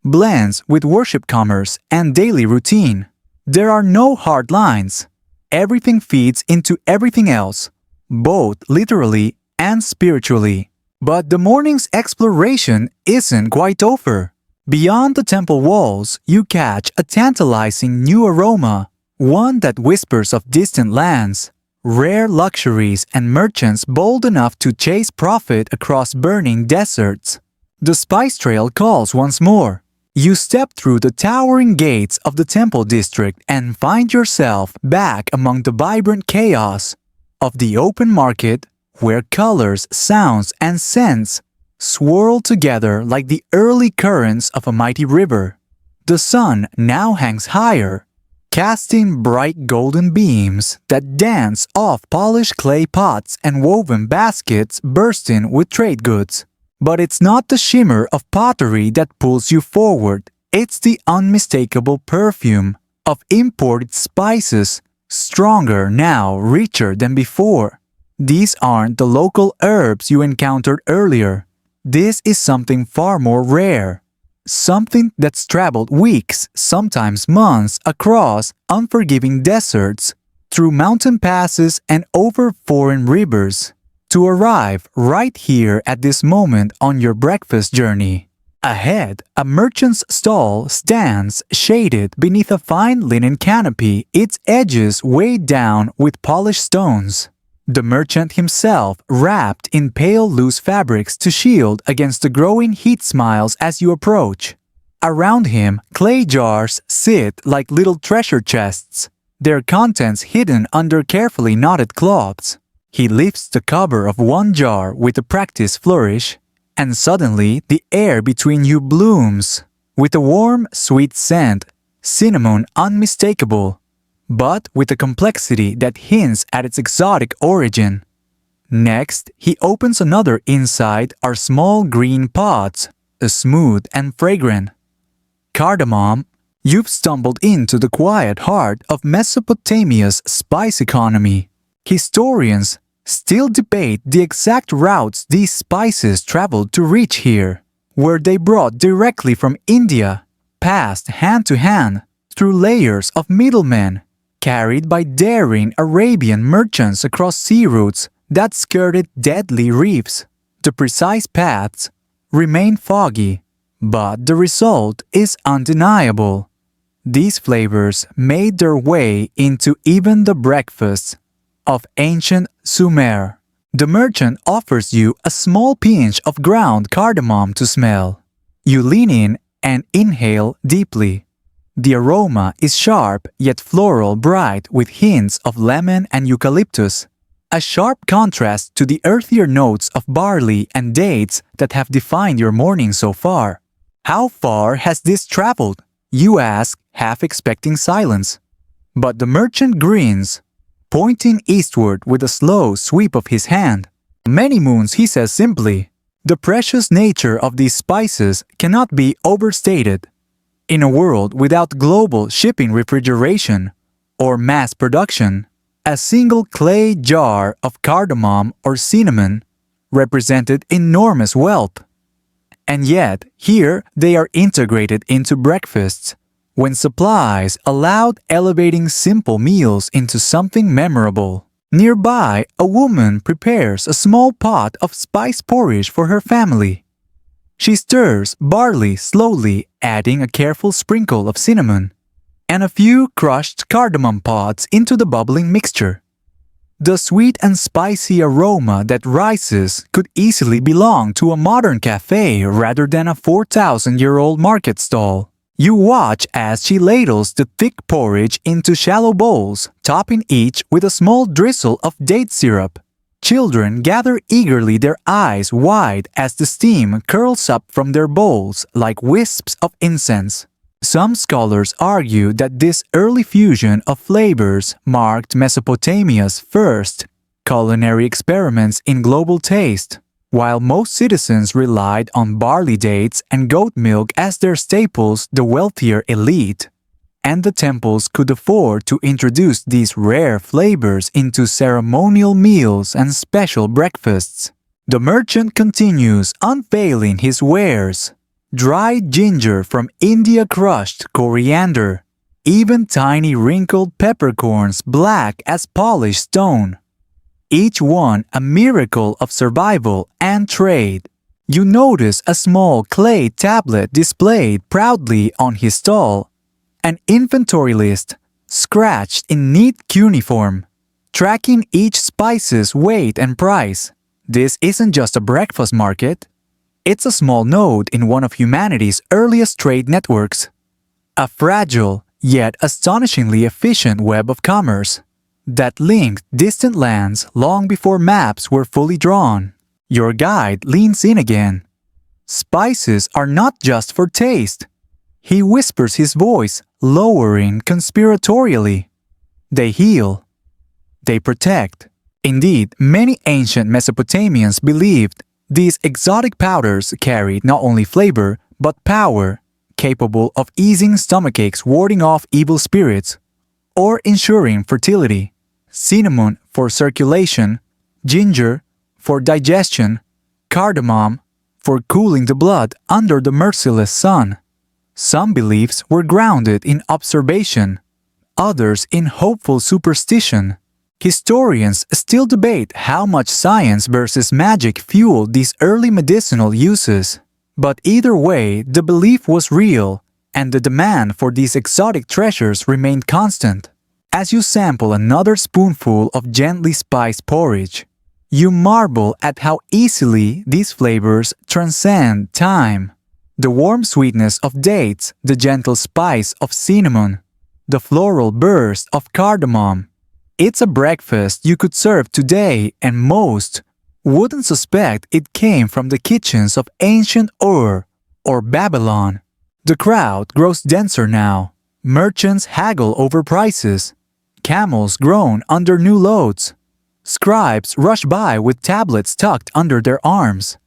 blends with worship commerce and daily routine. There are no hard lines. Everything feeds into everything else, both literally and spiritually. But the morning's exploration isn't quite over. Beyond the temple walls, you catch a tantalizing new aroma, one that whispers of distant lands, rare luxuries, and merchants bold enough to chase profit across burning deserts. The spice trail calls once more. You step through the towering gates of the temple district and find yourself back among the vibrant chaos of the open market, where colors, sounds, and scents swirl together like the early currents of a mighty river. The sun now hangs higher, casting bright golden beams that dance off polished clay pots and woven baskets bursting with trade goods. But it's not the shimmer of pottery that pulls you forward. It's the unmistakable perfume of imported spices, stronger now, richer than before. These aren't the local herbs you encountered earlier. This is something far more rare. Something that's traveled weeks, sometimes months, across unforgiving deserts, through mountain passes and over foreign rivers, to arrive right here at this moment on your breakfast journey. Ahead, a merchant's stall stands shaded beneath a fine linen canopy, its edges weighed down with polished stones. The merchant himself wrapped in pale loose fabrics to shield against the growing heat smiles as you approach. Around him, clay jars sit like little treasure chests, their contents hidden under carefully knotted cloths. He lifts the cover of one jar with a practiced flourish, and suddenly the air between you blooms with a warm, sweet scent, cinnamon unmistakable, but with a complexity that hints at its exotic origin. Next, he opens another. Inside are small green pods, smooth and fragrant. Cardamom. You've stumbled into the quiet heart of Mesopotamia's spice economy. Historians still debate the exact routes these spices traveled to reach here. Were they brought directly from India, passed hand to hand through layers of middlemen, carried by daring Arabian merchants across sea routes that skirted deadly reefs? The precise paths remain foggy, but the result is undeniable. These flavors made their way into even the breakfasts of ancient Sumer. The merchant offers you a small pinch of ground cardamom to smell. You lean in and inhale deeply. The aroma is sharp yet floral, bright with hints of lemon and eucalyptus, a sharp contrast to the earthier notes of barley and dates that have defined your morning so far. How far has this traveled? You ask, half expecting silence. But the merchant grins, pointing eastward with a slow sweep of his hand. Many moons, he says simply. The precious nature of these spices cannot be overstated. In a world without global shipping, refrigeration, or mass production, a single clay jar of cardamom or cinnamon represented enormous wealth. And yet, here they are integrated into breakfasts, when supplies allowed elevating simple meals into something memorable. Nearby, a woman prepares a small pot of spice porridge for her family. She stirs barley slowly, adding a careful sprinkle of cinnamon and a few crushed cardamom pods into the bubbling mixture. The sweet and spicy aroma that rises could easily belong to a modern cafe rather than a 4,000-year-old market stall. You watch as she ladles the thick porridge into shallow bowls, topping each with a small drizzle of date syrup. Children gather eagerly, their eyes wide as the steam curls up from their bowls like wisps of incense. Some scholars argue that this early fusion of flavors marked Mesopotamia's first culinary experiments in global taste. While most citizens relied on barley dates and goat milk as their staples, the wealthier elite and the temples could afford to introduce these rare flavors into ceremonial meals and special breakfasts. The merchant continues unveiling his wares. Dried ginger from India, crushed coriander, even tiny wrinkled peppercorns black as polished stone. Each one a miracle of survival and trade. You notice a small clay tablet displayed proudly on his stall, an inventory list scratched in neat cuneiform, tracking each spice's weight and price. This isn't just a breakfast market. It's a small node in one of humanity's earliest trade networks. A fragile, yet astonishingly efficient web of commerce that linked distant lands long before maps were fully drawn. Your guide leans in again. Spices are not just for taste. He whispers, his voice lowering conspiratorially. They heal. They protect. Indeed, many ancient Mesopotamians believed these exotic powders carried not only flavor but power, capable of easing stomachaches, warding off evil spirits, or ensuring fertility. Cinnamon for circulation, ginger for digestion, cardamom for cooling the blood under the merciless sun. Some beliefs were grounded in observation, others in hopeful superstition. Historians still debate how much science versus magic fueled these early medicinal uses. But either way, the belief was real, and the demand for these exotic treasures remained constant. As you sample another spoonful of gently spiced porridge, you marvel at how easily these flavors transcend time. The warm sweetness of dates, the gentle spice of cinnamon, the floral burst of cardamom. It's a breakfast you could serve today, and most wouldn't suspect it came from the kitchens of ancient Ur or Babylon. The crowd grows denser now. Merchants haggle over prices. Camels groan under new loads. Scribes rush by with tablets tucked under their arms.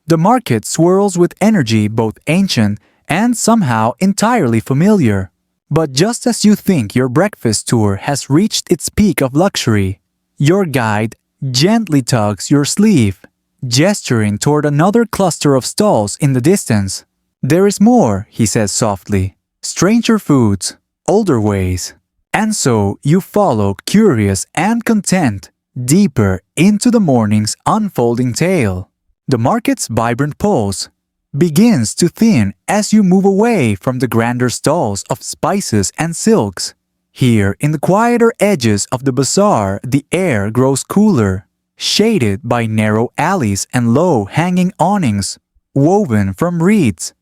The market swirls with energy, both ancient and somehow entirely familiar. But just as you think your breakfast tour has reached its peak of luxury, your guide gently tugs your sleeve, gesturing toward another cluster of stalls in the distance. "There is more," he says softly. "Stranger foods, older ways." And so you follow, curious and content, deeper into the morning's unfolding tale. The market's vibrant pulse begins to thin as you move away from the grander stalls of spices and silks. Here, in the quieter edges of the bazaar, the air grows cooler, shaded by narrow alleys and low-hanging awnings woven from reeds.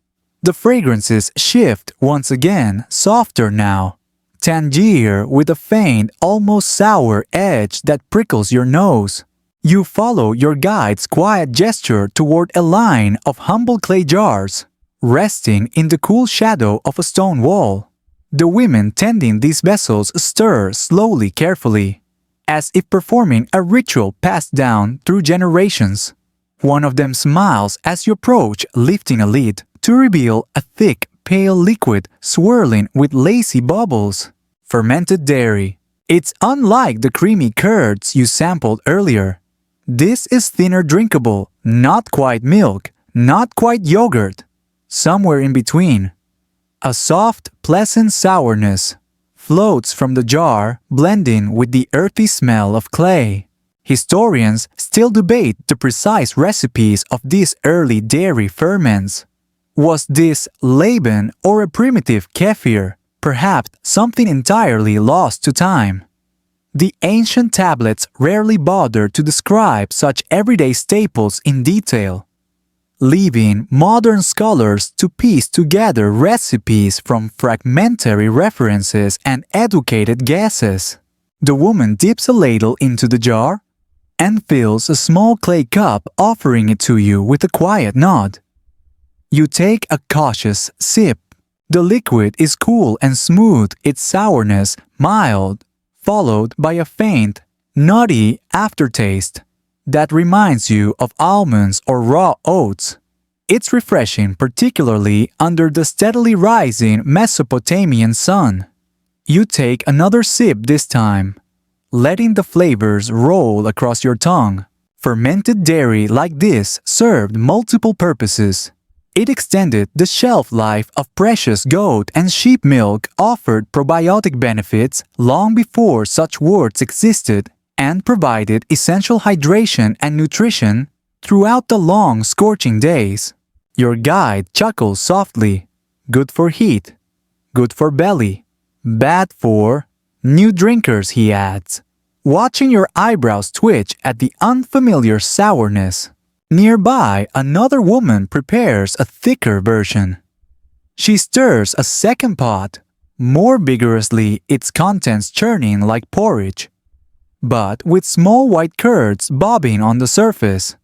The fragrances shift once again, softer now. Tangier with a faint, almost sour edge that prickles your nose. You follow your guide's quiet gesture toward a line of humble clay jars, resting in the cool shadow of a stone wall. The women tending these vessels stir slowly, carefully, as if performing a ritual passed down through generations. One of them smiles as you approach, lifting a lid to reveal a thick, pale liquid swirling with lacy bubbles. Fermented dairy. It's unlike the creamy curds you sampled earlier. This is thinner drinkable, not quite milk, not quite yogurt, somewhere in between. A soft, pleasant sourness floats from the jar, blending with the earthy smell of clay. Historians still debate the precise recipes of these early dairy ferments. Was this Laban or a primitive kefir, perhaps something entirely lost to time? The ancient tablets rarely bothered to describe such everyday staples in detail, leaving modern scholars to piece together recipes from fragmentary references and educated guesses. The woman dips a ladle into the jar and fills a small clay cup, offering it to you with a quiet nod. You take a cautious sip. The liquid is cool and smooth, its sourness mild, followed by a faint, nutty aftertaste that reminds you of almonds or raw oats. It's refreshing, particularly under the steadily rising Mesopotamian sun. You take another sip this time, letting the flavors roll across your tongue. Fermented dairy like this served multiple purposes. It extended the shelf life of precious goat and sheep milk, offered probiotic benefits long before such words existed, and provided essential hydration and nutrition throughout the long scorching days. Your guide chuckles softly. Good for heat, good for belly, bad for new drinkers, he adds, watching your eyebrows twitch at the unfamiliar sourness. Nearby, another woman prepares a thicker version. She stirs a second pot, more vigorously, its contents churning like porridge, but with small white curds bobbing on the surface.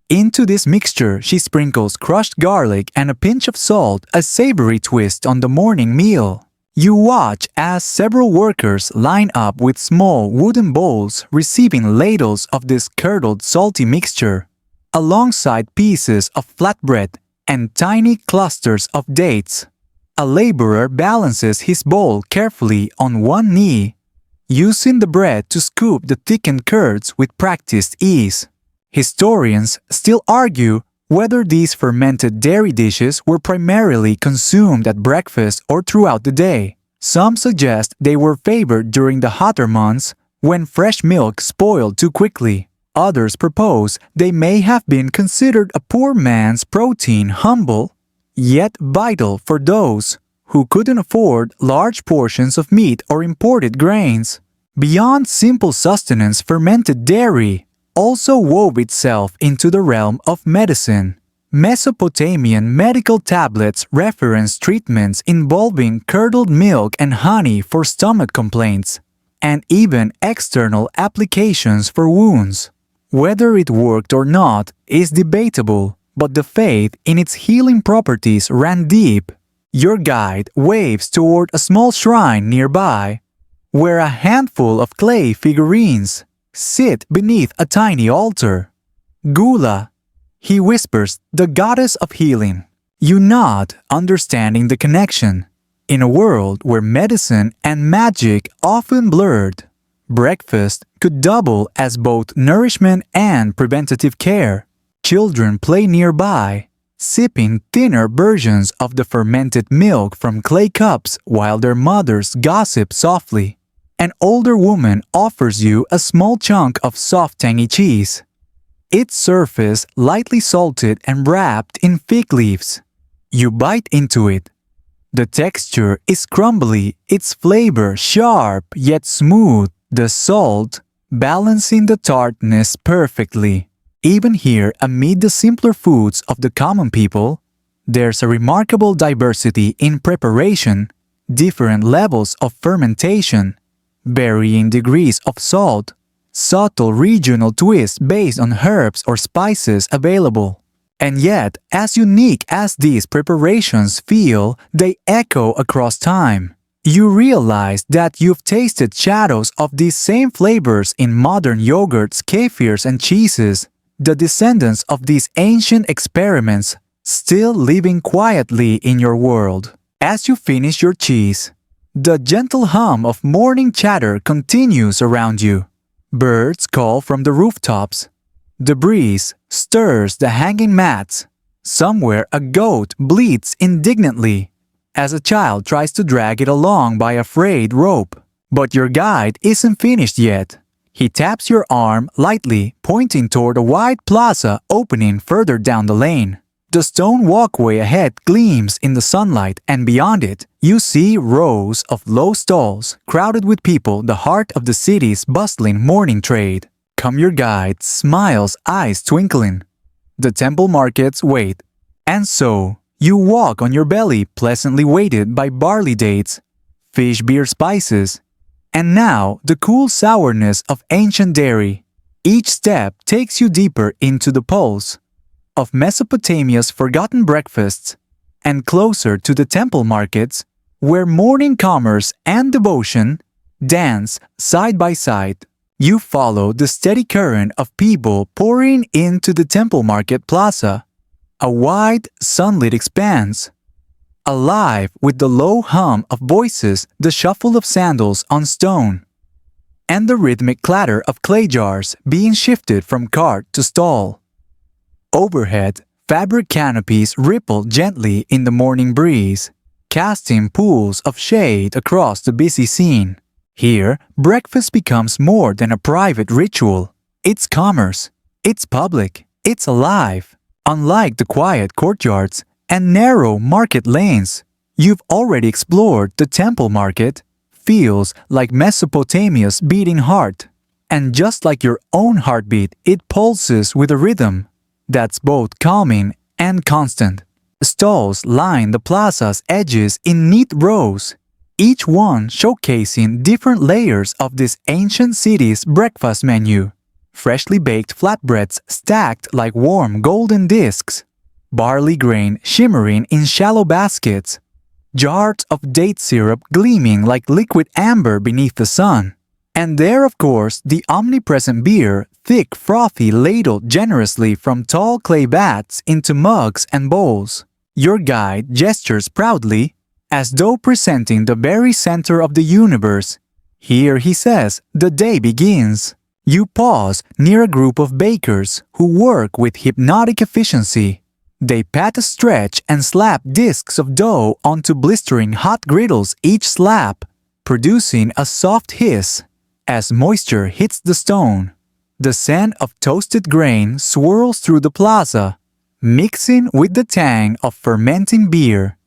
Into this mixture, she sprinkles crushed garlic and a pinch of salt, a savory twist on the morning meal. You watch as several workers line up with small wooden bowls, receiving ladles of this curdled salty mixture, alongside pieces of flatbread and tiny clusters of dates. A laborer balances his bowl carefully on one knee, using the bread to scoop the thickened curds with practiced ease. Historians still argue whether these fermented dairy dishes were primarily consumed at breakfast or throughout the day. Some suggest they were favored during the hotter months when fresh milk spoiled too quickly. Others propose they may have been considered a poor man's protein, humble, yet vital for those who couldn't afford large portions of meat or imported grains. Beyond simple sustenance, fermented dairy also wove itself into the realm of medicine. Mesopotamian medical tablets reference treatments involving curdled milk and honey for stomach complaints, and even external applications for wounds. Whether it worked or not is debatable, but the faith in its healing properties ran deep. Your guide waves toward a small shrine nearby, where a handful of clay figurines sit beneath a tiny altar. Gula, he whispers, the goddess of healing. You nod, understanding the connection. In a world where medicine and magic often blurred, breakfast could double as both nourishment and preventative care. Children play nearby, sipping thinner versions of the fermented milk from clay cups while their mothers gossip softly. An older woman offers you a small chunk of soft tangy cheese, its surface lightly salted and wrapped in fig leaves. You bite into it. The texture is crumbly, its flavor sharp yet smooth, the salt balancing the tartness perfectly. Even here, amid the simpler foods of the common people, there's a remarkable diversity in preparation, different levels of fermentation, varying degrees of salt, subtle regional twists based on herbs or spices available. And yet, as unique as these preparations feel, they echo across time. You realize that you've tasted shadows of these same flavors in modern yogurts, kefirs, and cheeses, the descendants of these ancient experiments still living quietly in your world. As you finish your cheese, the gentle hum of morning chatter continues around you. Birds call from the rooftops. The breeze stirs the hanging mats. Somewhere a goat bleats indignantly as a child tries to drag it along by a frayed rope. But your guide isn't finished yet. He taps your arm lightly, pointing toward a wide plaza opening further down the lane. The stone walkway ahead gleams in the sunlight, and beyond it, you see rows of low stalls crowded with people, the heart of the city's bustling morning trade. Come your guide smiles, eyes twinkling. The temple markets wait. And so, you walk on your belly, pleasantly weighted by barley dates, fish beer spices, and now the cool sourness of ancient dairy. Each step takes you deeper into the pulse of Mesopotamia's forgotten breakfasts and closer to the temple markets where morning commerce and devotion dance side by side. You follow the steady current of people pouring into the temple market plaza, a wide, sunlit expanse, alive with the low hum of voices, the shuffle of sandals on stone, and the rhythmic clatter of clay jars being shifted from cart to stall. Overhead, fabric canopies ripple gently in the morning breeze, casting pools of shade across the busy scene. Here, breakfast becomes more than a private ritual. It's commerce, it's public, it's alive. Unlike the quiet courtyards and narrow market lanes you've already explored, the temple market feels like Mesopotamia's beating heart. And just like your own heartbeat, it pulses with a rhythm that's both calming and constant. Stalls line the plaza's edges in neat rows, each one showcasing different layers of this ancient city's breakfast menu. Freshly baked flatbreads stacked like warm golden discs, barley grain shimmering in shallow baskets, jars of date syrup gleaming like liquid amber beneath the sun. And there, of course, the omnipresent beer, thick, frothy, ladled generously from tall clay vats into mugs and bowls. Your guide gestures proudly, as though presenting the very center of the universe. Here, he says, the day begins. You pause near a group of bakers who work with hypnotic efficiency. They pat, stretch, and slap discs of dough onto blistering hot griddles, each slap producing a soft hiss as moisture hits the stone. The scent of toasted grain swirls through the plaza, mixing with the tang of fermenting beer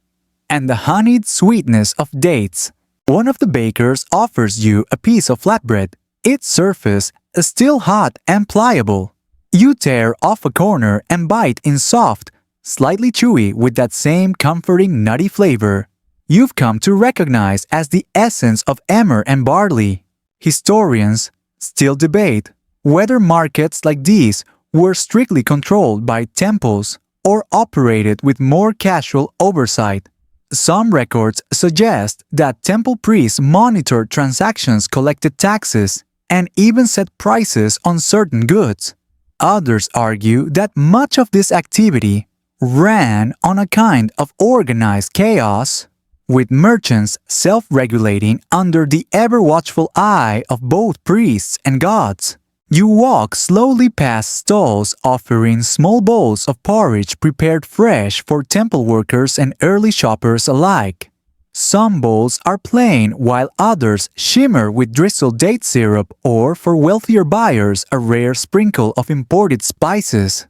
and the honeyed sweetness of dates. One of the bakers offers you a piece of flatbread, its surface is still hot and pliable. You tear off a corner and bite in soft, slightly chewy with that same comforting nutty flavor you've come to recognize as the essence of emmer and barley. Historians still debate whether markets like these were strictly controlled by temples or operated with more casual oversight. Some records suggest that temple priests monitored transactions, collected taxes, and even set prices on certain goods. Others argue that much of this activity ran on a kind of organized chaos, with merchants self-regulating under the ever-watchful eye of both priests and gods. You walk slowly past stalls offering small bowls of porridge prepared fresh for temple workers and early shoppers alike. Some bowls are plain while others shimmer with drizzled date syrup or, for wealthier buyers, a rare sprinkle of imported spices.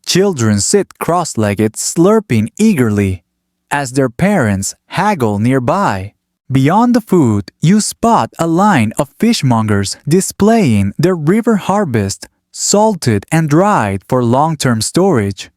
Children sit cross-legged, slurping eagerly as their parents haggle nearby. Beyond the food, you spot a line of fishmongers displaying their river harvest, salted and dried for long-term storage,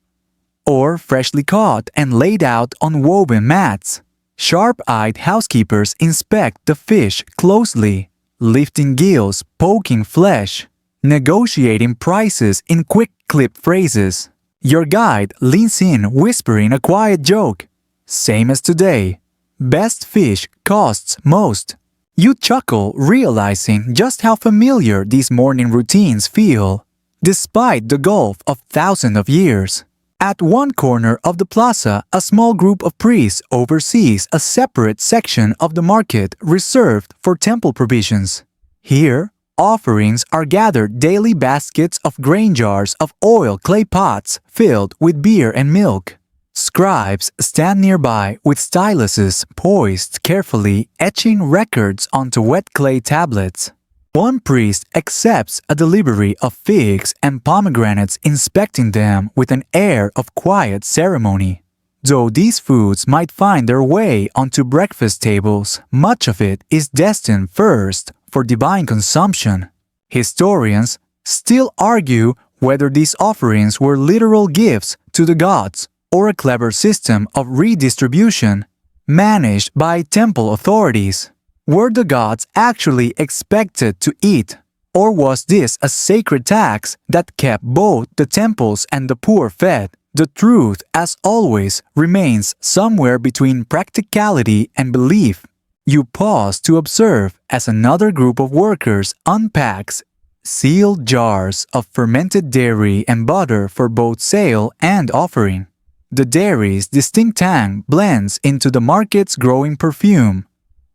or freshly caught and laid out on woven mats. Sharp-eyed housekeepers inspect the fish closely, lifting gills, poking flesh, negotiating prices in quick-clipped phrases. Your guide leans in, whispering a quiet joke. Same as today. Best fish costs most. You chuckle, realizing just how familiar these morning routines feel, despite the gulf of thousands of years. At one corner of the plaza, a small group of priests oversees a separate section of the market reserved for temple provisions. Here, offerings are gathered, daily baskets of grain jars of oil, clay pots filled with beer and milk. Scribes stand nearby with styluses poised carefully, etching records onto wet clay tablets. One priest accepts a delivery of figs and pomegranates, inspecting them with an air of quiet ceremony. Though these foods might find their way onto breakfast tables, much of it is destined first for divine consumption. Historians still argue whether these offerings were literal gifts to the gods or a clever system of redistribution managed by temple authorities. Were the gods actually expected to eat, or was this a sacred tax that kept both the temples and the poor fed? The truth, as always, remains somewhere between practicality and belief. You pause to observe as another group of workers unpacks sealed jars of fermented dairy and butter for both sale and offering. The dairy's distinct tang blends into the market's growing perfume,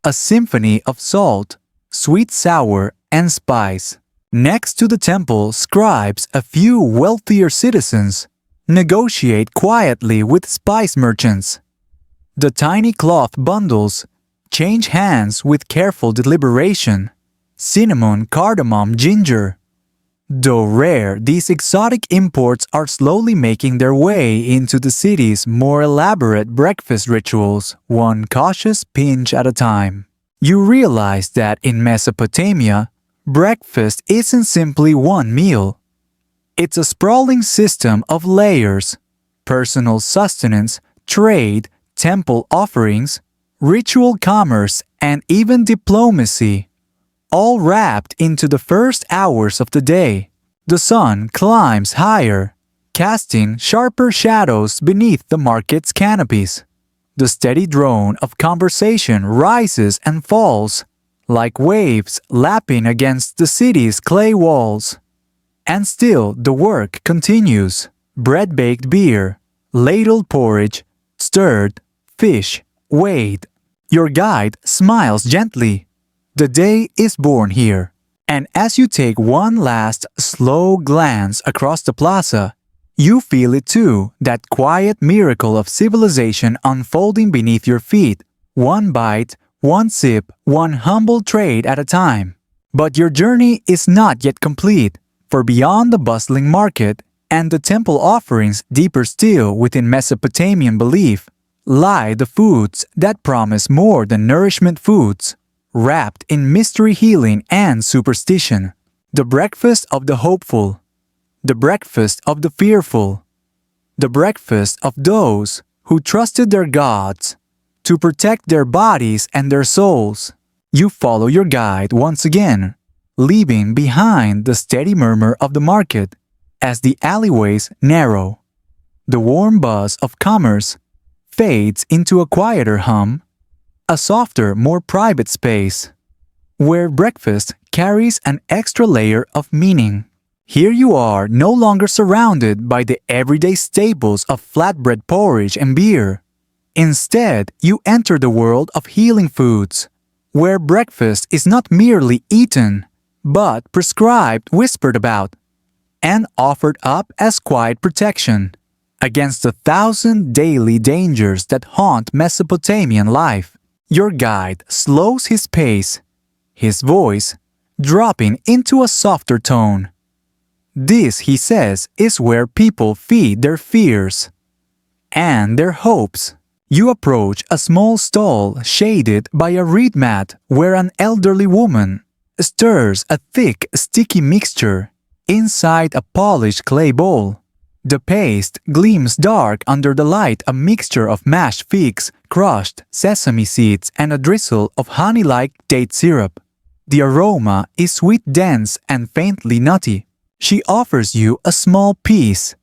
a symphony of salt, sweet, sour, and spice. Next to the temple, scribes, a few wealthier citizens, negotiate quietly with spice merchants. The tiny cloth bundles change hands with careful deliberation. Cinnamon, cardamom, ginger. Though rare, these exotic imports are slowly making their way into the city's more elaborate breakfast rituals, one cautious pinch at a time. You realize that in Mesopotamia, breakfast isn't simply one meal. It's a sprawling system of layers: personal sustenance, trade, temple offerings, ritual commerce, and even diplomacy, all wrapped into the first hours of the day. The sun climbs higher, casting sharper shadows beneath the market's canopies. The steady drone of conversation rises and falls, like waves lapping against the city's clay walls. And still the work continues. Bread-baked beer, ladled porridge, stirred fish, weighed. Your guide smiles gently. The day is born here. And as you take one last slow glance across the plaza, you feel it too, that quiet miracle of civilization unfolding beneath your feet, one bite, one sip, one humble trade at a time. But your journey is not yet complete, for beyond the bustling market and the temple offerings, deeper still within Mesopotamian belief, lie the foods that promise more than nourishment foods, wrapped in mystery, healing, and superstition. The breakfast of the hopeful, the breakfast of the fearful, the breakfast of those who trusted their gods to protect their bodies and their souls. You follow your guide once again, leaving behind the steady murmur of the market as the alleyways narrow. The warm buzz of commerce fades into a quieter hum, a softer, more private space, where breakfast carries an extra layer of meaning. Here you are, no longer surrounded by the everyday staples of flatbread porridge and beer. Instead, you enter the world of healing foods, where breakfast is not merely eaten, but prescribed, whispered about, and offered up as quiet protection against the 1,000 daily dangers that haunt Mesopotamian life. Your guide slows his pace, his voice dropping into a softer tone. This, he says, is where people feed their fears and their hopes. You approach a small stall shaded by a reed mat where an elderly woman stirs a thick, sticky mixture inside a polished clay bowl. The paste gleams dark under the light, a mixture of mashed figs, crushed sesame seeds, and a drizzle of honey-like date syrup. The aroma is sweet, dense, and faintly nutty. She offers you a small piece,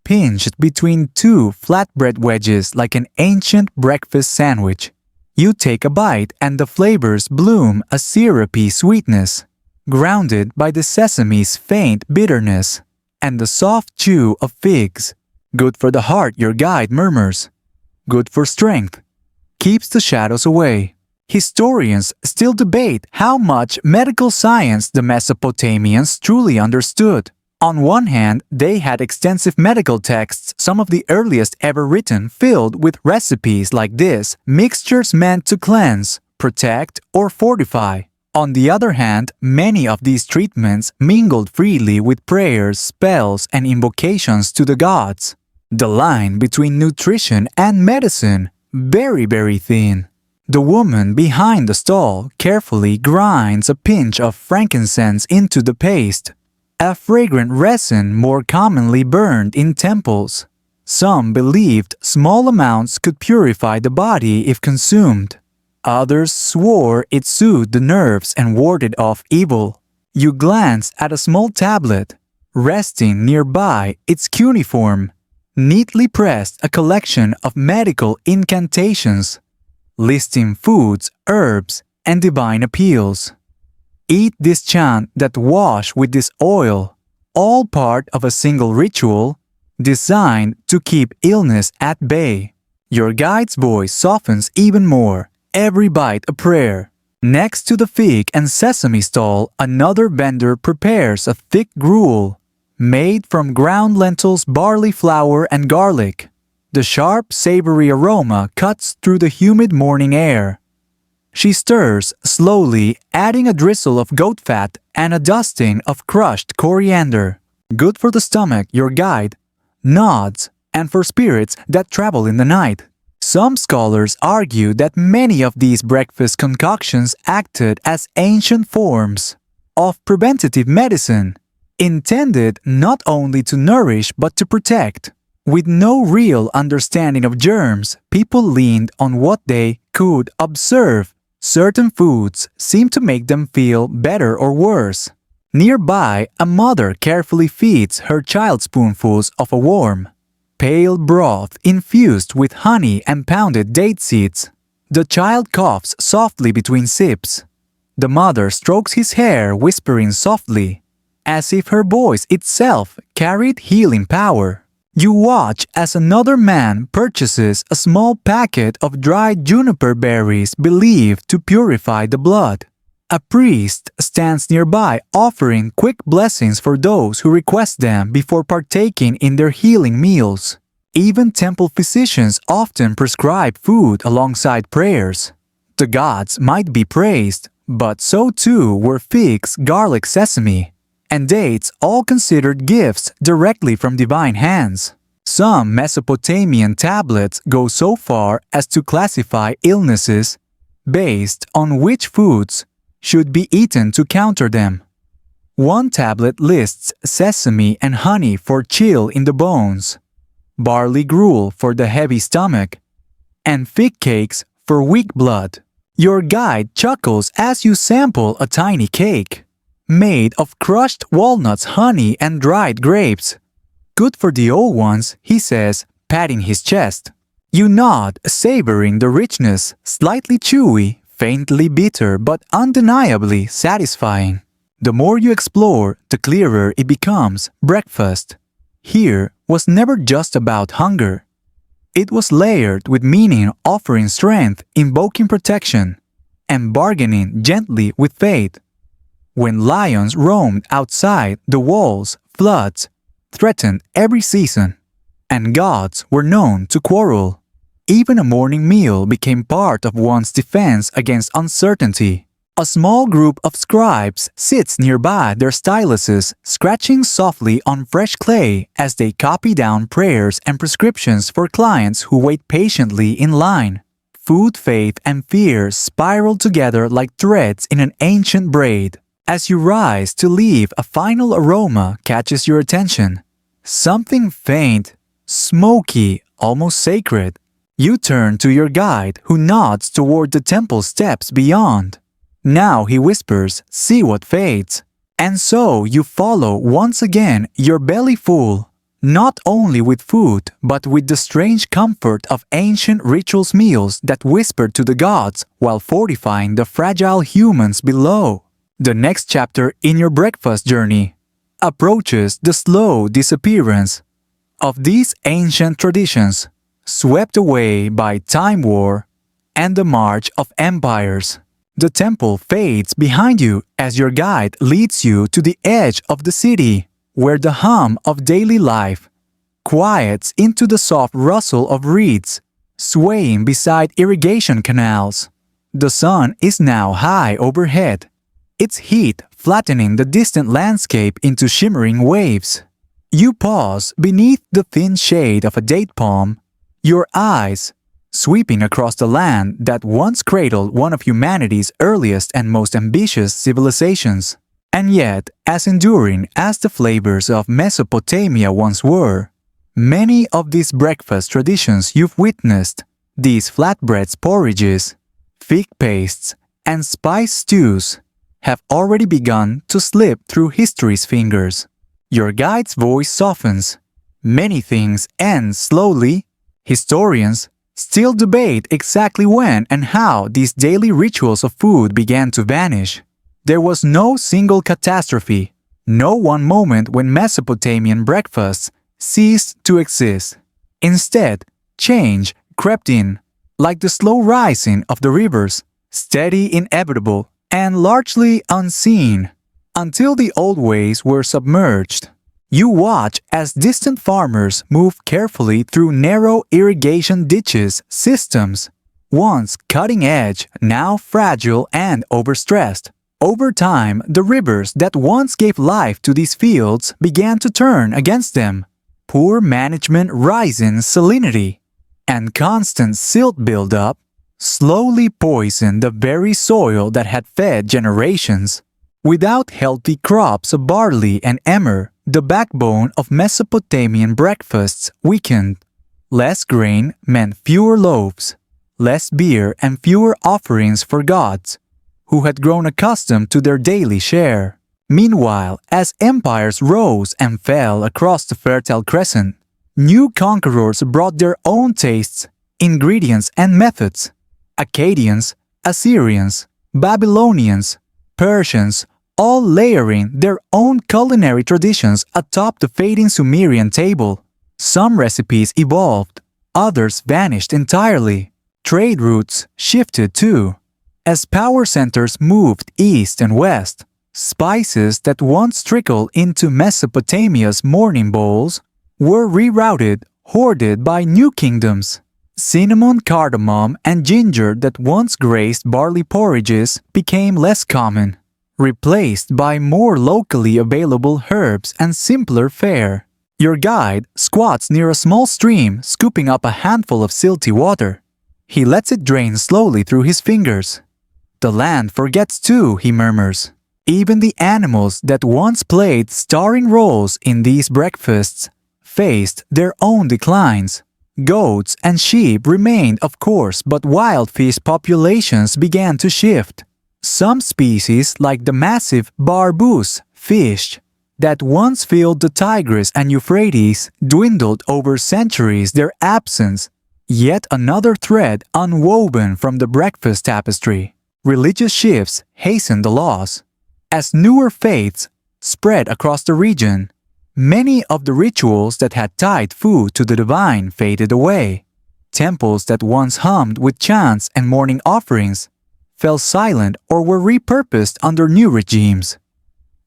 pinched between two flatbread wedges like an ancient breakfast sandwich. You take a bite and the flavors bloom, a syrupy sweetness, grounded by the sesame's faint bitterness and the soft chew of figs. Good for the heart, your guide murmurs. Good for strength. Keeps the shadows away. Historians still debate how much medical science the Mesopotamians truly understood. On one hand, they had extensive medical texts, some of the earliest ever written, filled with recipes like this, mixtures meant to cleanse, protect, or fortify. On the other hand, many of these treatments mingled freely with prayers, spells, and invocations to the gods. The line between nutrition and medicine, very thin. The woman behind the stall carefully grinds a pinch of frankincense into the paste, a fragrant resin more commonly burned in temples. Some believed small amounts could purify the body if consumed. Others swore it soothed the nerves and warded off evil. You glance at a small tablet. Resting nearby its cuneiform, neatly pressed a collection of medical incantations, listing foods, herbs, and divine appeals. Eat this chant that wash with this oil, all part of a single ritual designed to keep illness at bay. Your guide's voice softens even more. Every bite a prayer. Next to the fig and sesame stall, another vendor prepares a thick gruel, made from ground lentils, barley flour, and garlic. The sharp, savory aroma cuts through the humid morning air. She stirs slowly, adding a drizzle of goat fat and a dusting of crushed coriander. Good for the stomach, your guide nods, and for spirits that travel in the night. Some scholars argue that many of these breakfast concoctions acted as ancient forms of preventative medicine, intended not only to nourish but to protect. With no real understanding of germs, people leaned on what they could observe. Certain foods seemed to make them feel better or worse. Nearby, a mother carefully feeds her child spoonfuls of a warm, pale broth infused with honey and pounded date seeds. The child coughs softly between sips. The mother strokes his hair, whispering softly, as if her voice itself carried healing power. You watch as another man purchases a small packet of dried juniper berries believed to purify the blood. A priest stands nearby offering quick blessings for those who request them before partaking in their healing meals. Even temple physicians often prescribe food alongside prayers. The gods might be praised, but so too were figs, garlic, sesame, and dates, all considered gifts directly from divine hands. Some Mesopotamian tablets go so far as to classify illnesses based on which foods should be eaten to counter them. One tablet lists sesame and honey for chill in the bones, barley gruel for the heavy stomach, and fig cakes for weak blood. Your guide chuckles as you sample a tiny cake, made of crushed walnuts, honey, and dried grapes. Good for the old ones, he says, patting his chest. You nod, savoring the richness, slightly chewy, faintly bitter, but undeniably satisfying. The more you explore, the clearer it becomes. Breakfast here was never just about hunger. It was layered with meaning, offering strength, invoking protection, and bargaining gently with fate. When lions roamed outside the walls, floods threatened every season, and gods were known to quarrel. Even a morning meal became part of one's defense against uncertainty. A small group of scribes sits nearby their styluses, scratching softly on fresh clay as they copy down prayers and prescriptions for clients who wait patiently in line. Food, faith, and fear spiral together like threads in an ancient braid. As you rise to leave, a final aroma catches your attention. Something faint, smoky, almost sacred. You turn to your guide, who nods toward the temple steps beyond. Now he whispers, "See what fades." And so you follow once again, your belly full, not only with food, but with the strange comfort of ancient rituals meals that whispered to the gods while fortifying the fragile humans below. The next chapter in your breakfast journey approaches the slow disappearance of these ancient traditions, swept away by time war and the march of empires. The temple fades behind you as your guide leads you to the edge of the city, where the hum of daily life quiets into the soft rustle of reeds swaying beside irrigation canals. The sun is now high overhead, its heat flattening the distant landscape into shimmering waves. You pause beneath the thin shade of a date palm, your eyes sweeping across the land that once cradled one of humanity's earliest and most ambitious civilizations. And yet, as enduring as the flavors of Mesopotamia once were, many of these breakfast traditions you've witnessed, these flatbreads, porridges, fig pastes, and spice stews, have already begun to slip through history's fingers. Your guide's voice softens. Many things end slowly. Historians still debate exactly when and how these daily rituals of food began to vanish. There was no single catastrophe, no one moment when Mesopotamian breakfasts ceased to exist. Instead, change crept in, like the slow rising of the rivers, steady, inevitable, and largely unseen, until the old ways were submerged. You watch as distant farmers move carefully through narrow irrigation ditches systems, once cutting-edge, now fragile and overstressed. Over time, the rivers that once gave life to these fields began to turn against them. Poor management, rising salinity, and constant silt buildup slowly poisoned the very soil that had fed generations. Without healthy crops of barley and emmer, the backbone of Mesopotamian breakfasts weakened. Less grain meant fewer loaves, less beer and fewer offerings for gods, who had grown accustomed to their daily share. Meanwhile, as empires rose and fell across the Fertile Crescent, new conquerors brought their own tastes, ingredients, and methods. Akkadians, Assyrians, Babylonians, Persians, all layering their own culinary traditions atop the fading Sumerian table. Some recipes evolved, others vanished entirely. Trade routes shifted too. As power centers moved east and west, spices that once trickled into Mesopotamia's morning bowls were rerouted, hoarded by new kingdoms. Cinnamon, cardamom, and ginger that once graced barley porridges became less common, replaced by more locally available herbs and simpler fare. Your guide squats near a small stream, scooping up a handful of silty water. He lets it drain slowly through his fingers. "The land forgets too," he murmurs. Even the animals that once played starring roles in these breakfasts faced their own declines. Goats and sheep remained, of course, but wild fish populations began to shift. Some species, like the massive barbus fish that once filled the Tigris and Euphrates, dwindled over centuries, their absence yet another thread unwoven from the breakfast tapestry. Religious shifts hastened the loss. As newer faiths spread across the region, many of the rituals that had tied food to the divine faded away. Temples that once hummed with chants and morning offerings fell silent or were repurposed under new regimes.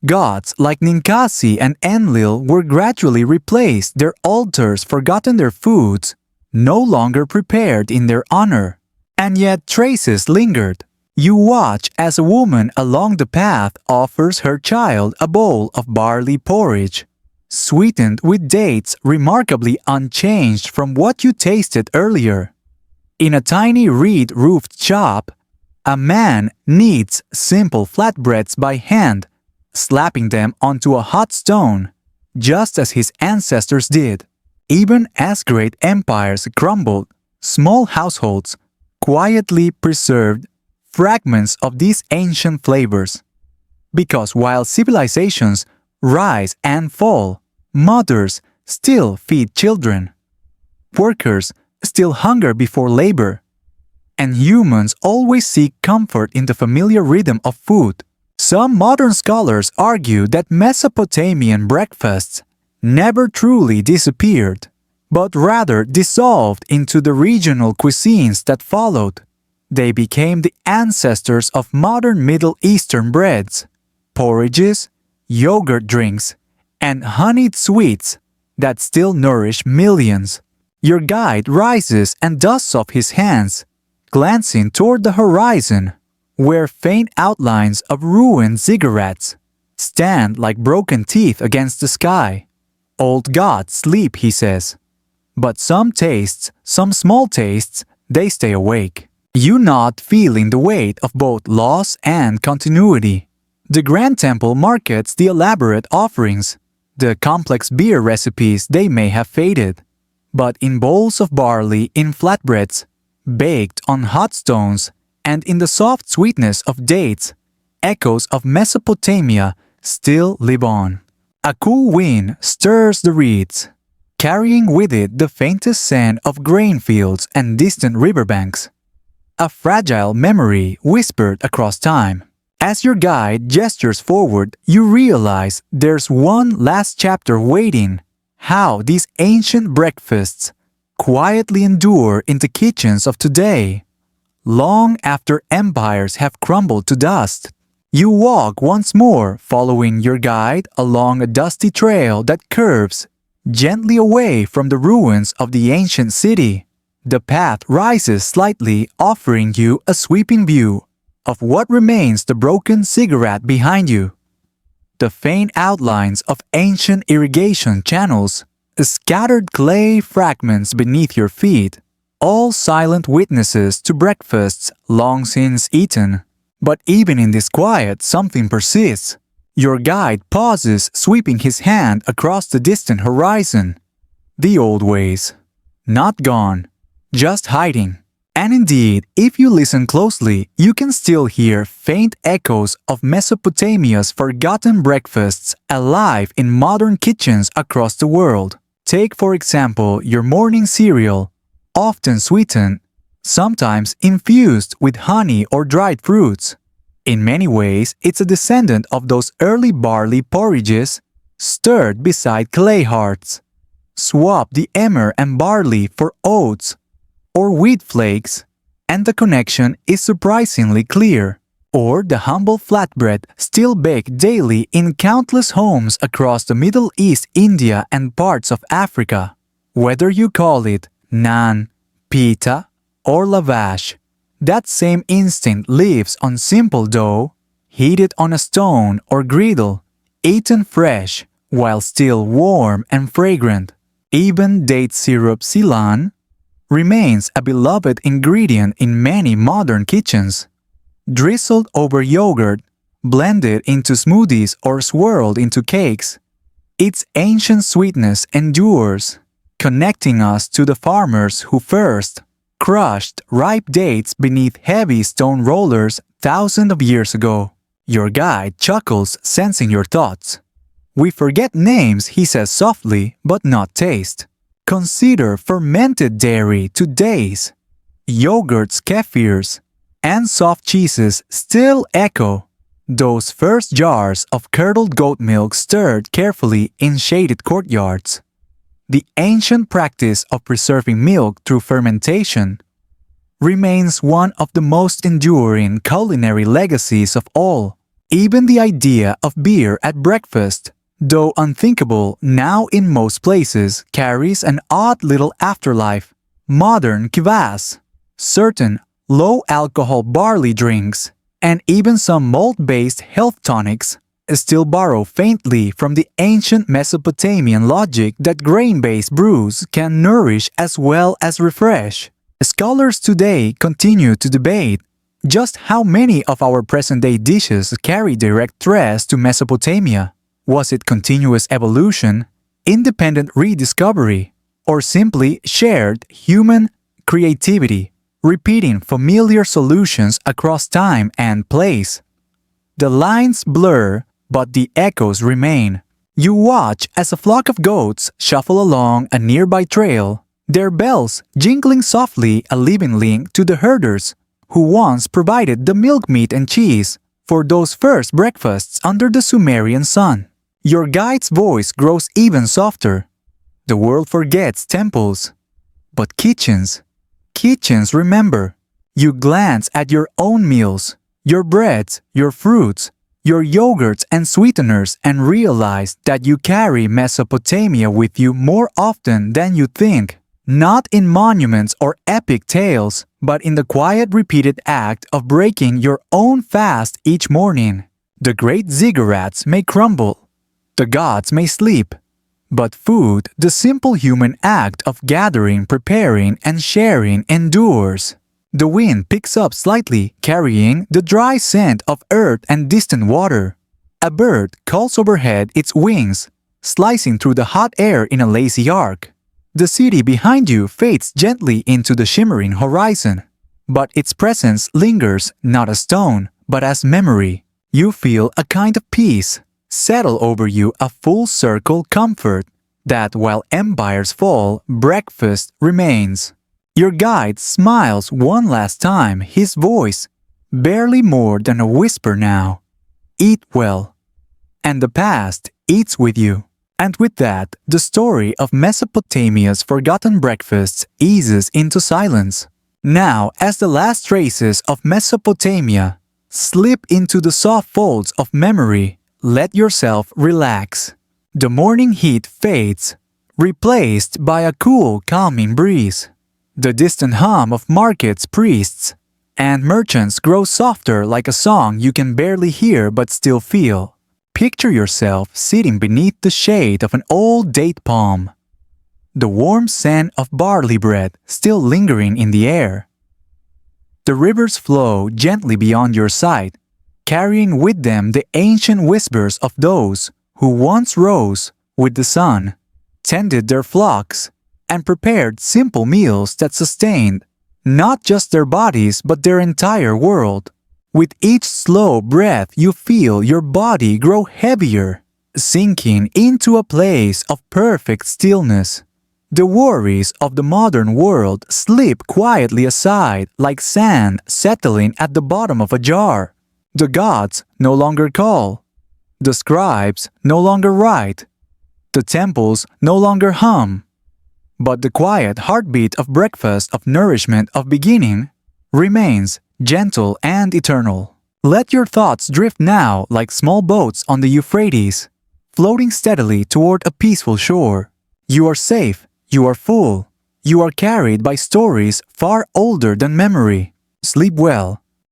Gods like Ninkasi and Enlil were gradually replaced, their altars forgotten, their foods no longer prepared in their honor. And yet traces lingered. You watch as a woman along the path offers her child a bowl of barley porridge, sweetened with dates remarkably unchanged from what you tasted earlier. In a tiny reed-roofed shop, a man kneads simple flatbreads by hand, slapping them onto a hot stone, just as his ancestors did. Even as great empires crumbled, small households quietly preserved fragments of these ancient flavors. Because while civilizations rise and fall, mothers still feed children. Workers still hunger before labor. And humans always seek comfort in the familiar rhythm of food. Some modern scholars argue that Mesopotamian breakfasts never truly disappeared, but rather dissolved into the regional cuisines that followed. They became the ancestors of modern Middle Eastern breads, porridges, yogurt drinks, and honeyed sweets that still nourish millions. Your guide rises and dusts off his hands, glancing toward the horizon, where faint outlines of ruined ziggurats stand like broken teeth against the sky. Old gods sleep, he says. But some tastes, some small tastes, they stay awake. You not feeling the weight of both loss and continuity. The grand temple markets the elaborate offerings. The complex beer recipes, they may have faded. But in bowls of barley, in flatbreads, baked on hot stones, and in the soft sweetness of dates, echoes of Mesopotamia still live on. A cool wind stirs the reeds, carrying with it the faintest scent of grain fields and distant riverbanks. A fragile memory whispered across time. As your guide gestures forward, you realize there's one last chapter waiting. How these ancient breakfasts quietly endure in the kitchens of today. Long after empires have crumbled to dust, you walk once more following your guide along a dusty trail that curves gently away from the ruins of the ancient city. The path rises slightly, offering you a sweeping view of what remains the broken ziggurat behind you. The faint outlines of ancient irrigation channels, scattered clay fragments beneath your feet, all silent witnesses to breakfasts long since eaten. But even in this quiet, something persists. Your guide pauses, sweeping his hand across the distant horizon. The old ways. Not gone, just hiding. And indeed, if you listen closely, you can still hear faint echoes of Mesopotamia's forgotten breakfasts alive in modern kitchens across the world. Take, for example, your morning cereal, often sweetened, sometimes infused with honey or dried fruits. In many ways, it's a descendant of those early barley porridges stirred beside clay hearths. Swap the emmer and barley for oats or wheat flakes, and the connection is surprisingly clear. Or the humble flatbread still baked daily in countless homes across the Middle East, India, and parts of Africa. Whether you call it naan, pita, or lavash, that same instinct lives on simple dough, heated on a stone or griddle, eaten fresh while still warm and fragrant. Even date syrup Ceylon remains a beloved ingredient in many modern kitchens. Drizzled over yogurt, blended into smoothies or swirled into cakes, its ancient sweetness endures, connecting us to the farmers who first crushed ripe dates beneath heavy stone rollers thousands of years ago. Your guide chuckles, sensing your thoughts. We forget names, he says softly, but not taste. Consider fermented dairy to days. Yogurts, kefirs, and soft cheeses still echo. Those first jars of curdled goat milk stirred carefully in shaded courtyards. The ancient practice of preserving milk through fermentation remains one of the most enduring culinary legacies of all. Even the idea of beer at breakfast, though unthinkable now in most places, carries an odd little afterlife. Modern kvass, certain low-alcohol barley drinks, and even some malt-based health tonics still borrow faintly from the ancient Mesopotamian logic that grain-based brews can nourish as well as refresh. Scholars today continue to debate just how many of our present-day dishes carry direct threads to Mesopotamia. Was it continuous evolution, independent rediscovery, or simply shared human creativity, repeating familiar solutions across time and place? The lines blur, but the echoes remain. You watch as a flock of goats shuffle along a nearby trail, their bells jingling softly, a living link to the herders who once provided the milk, meat, and cheese for those first breakfasts under the Sumerian sun. Your guide's voice grows even softer. The world forgets temples, but kitchens remember. You glance at your own meals, your breads, your fruits, your yogurts and sweeteners, and realize that you carry Mesopotamia with you more often than you think. Not in monuments or epic tales, but in the quiet repeated act of breaking your own fast each morning. The great ziggurats may crumble, the gods may sleep, but food, the simple human act of gathering, preparing, and sharing, endures. The wind picks up slightly, carrying the dry scent of earth and distant water. A bird calls overhead its wings, slicing through the hot air in a lazy arc. The city behind you fades gently into the shimmering horizon, but its presence lingers not as stone, but as memory. You feel a kind of peace settle over you, a full-circle comfort that while empires fall, breakfast remains. Your guide smiles one last time, his voice barely more than a whisper now. Eat well. And the past eats with you. And with that, the story of Mesopotamia's forgotten breakfasts eases into silence. Now, as the last traces of Mesopotamia slip into the soft folds of memory, let yourself relax. The morning heat fades, replaced by a cool, calming breeze. The distant hum of markets, priests, and merchants grows softer like a song you can barely hear but still feel. Picture yourself sitting beneath the shade of an old date palm, the warm scent of barley bread still lingering in the air. The rivers flow gently beyond your sight, carrying with them the ancient whispers of those who once rose with the sun, tended their flocks, and prepared simple meals that sustained not just their bodies but their entire world. With each slow breath you feel your body grow heavier, sinking into a place of perfect stillness. The worries of the modern world slip quietly aside like sand settling at the bottom of a jar. The gods no longer call. The scribes no longer write. The temples no longer hum. But the quiet heartbeat of breakfast, of nourishment, of beginning, remains gentle and eternal. Let your thoughts drift now like small boats on the Euphrates, floating steadily toward a peaceful shore. You are safe, you are full, you are carried by stories far older than memory. Sleep well,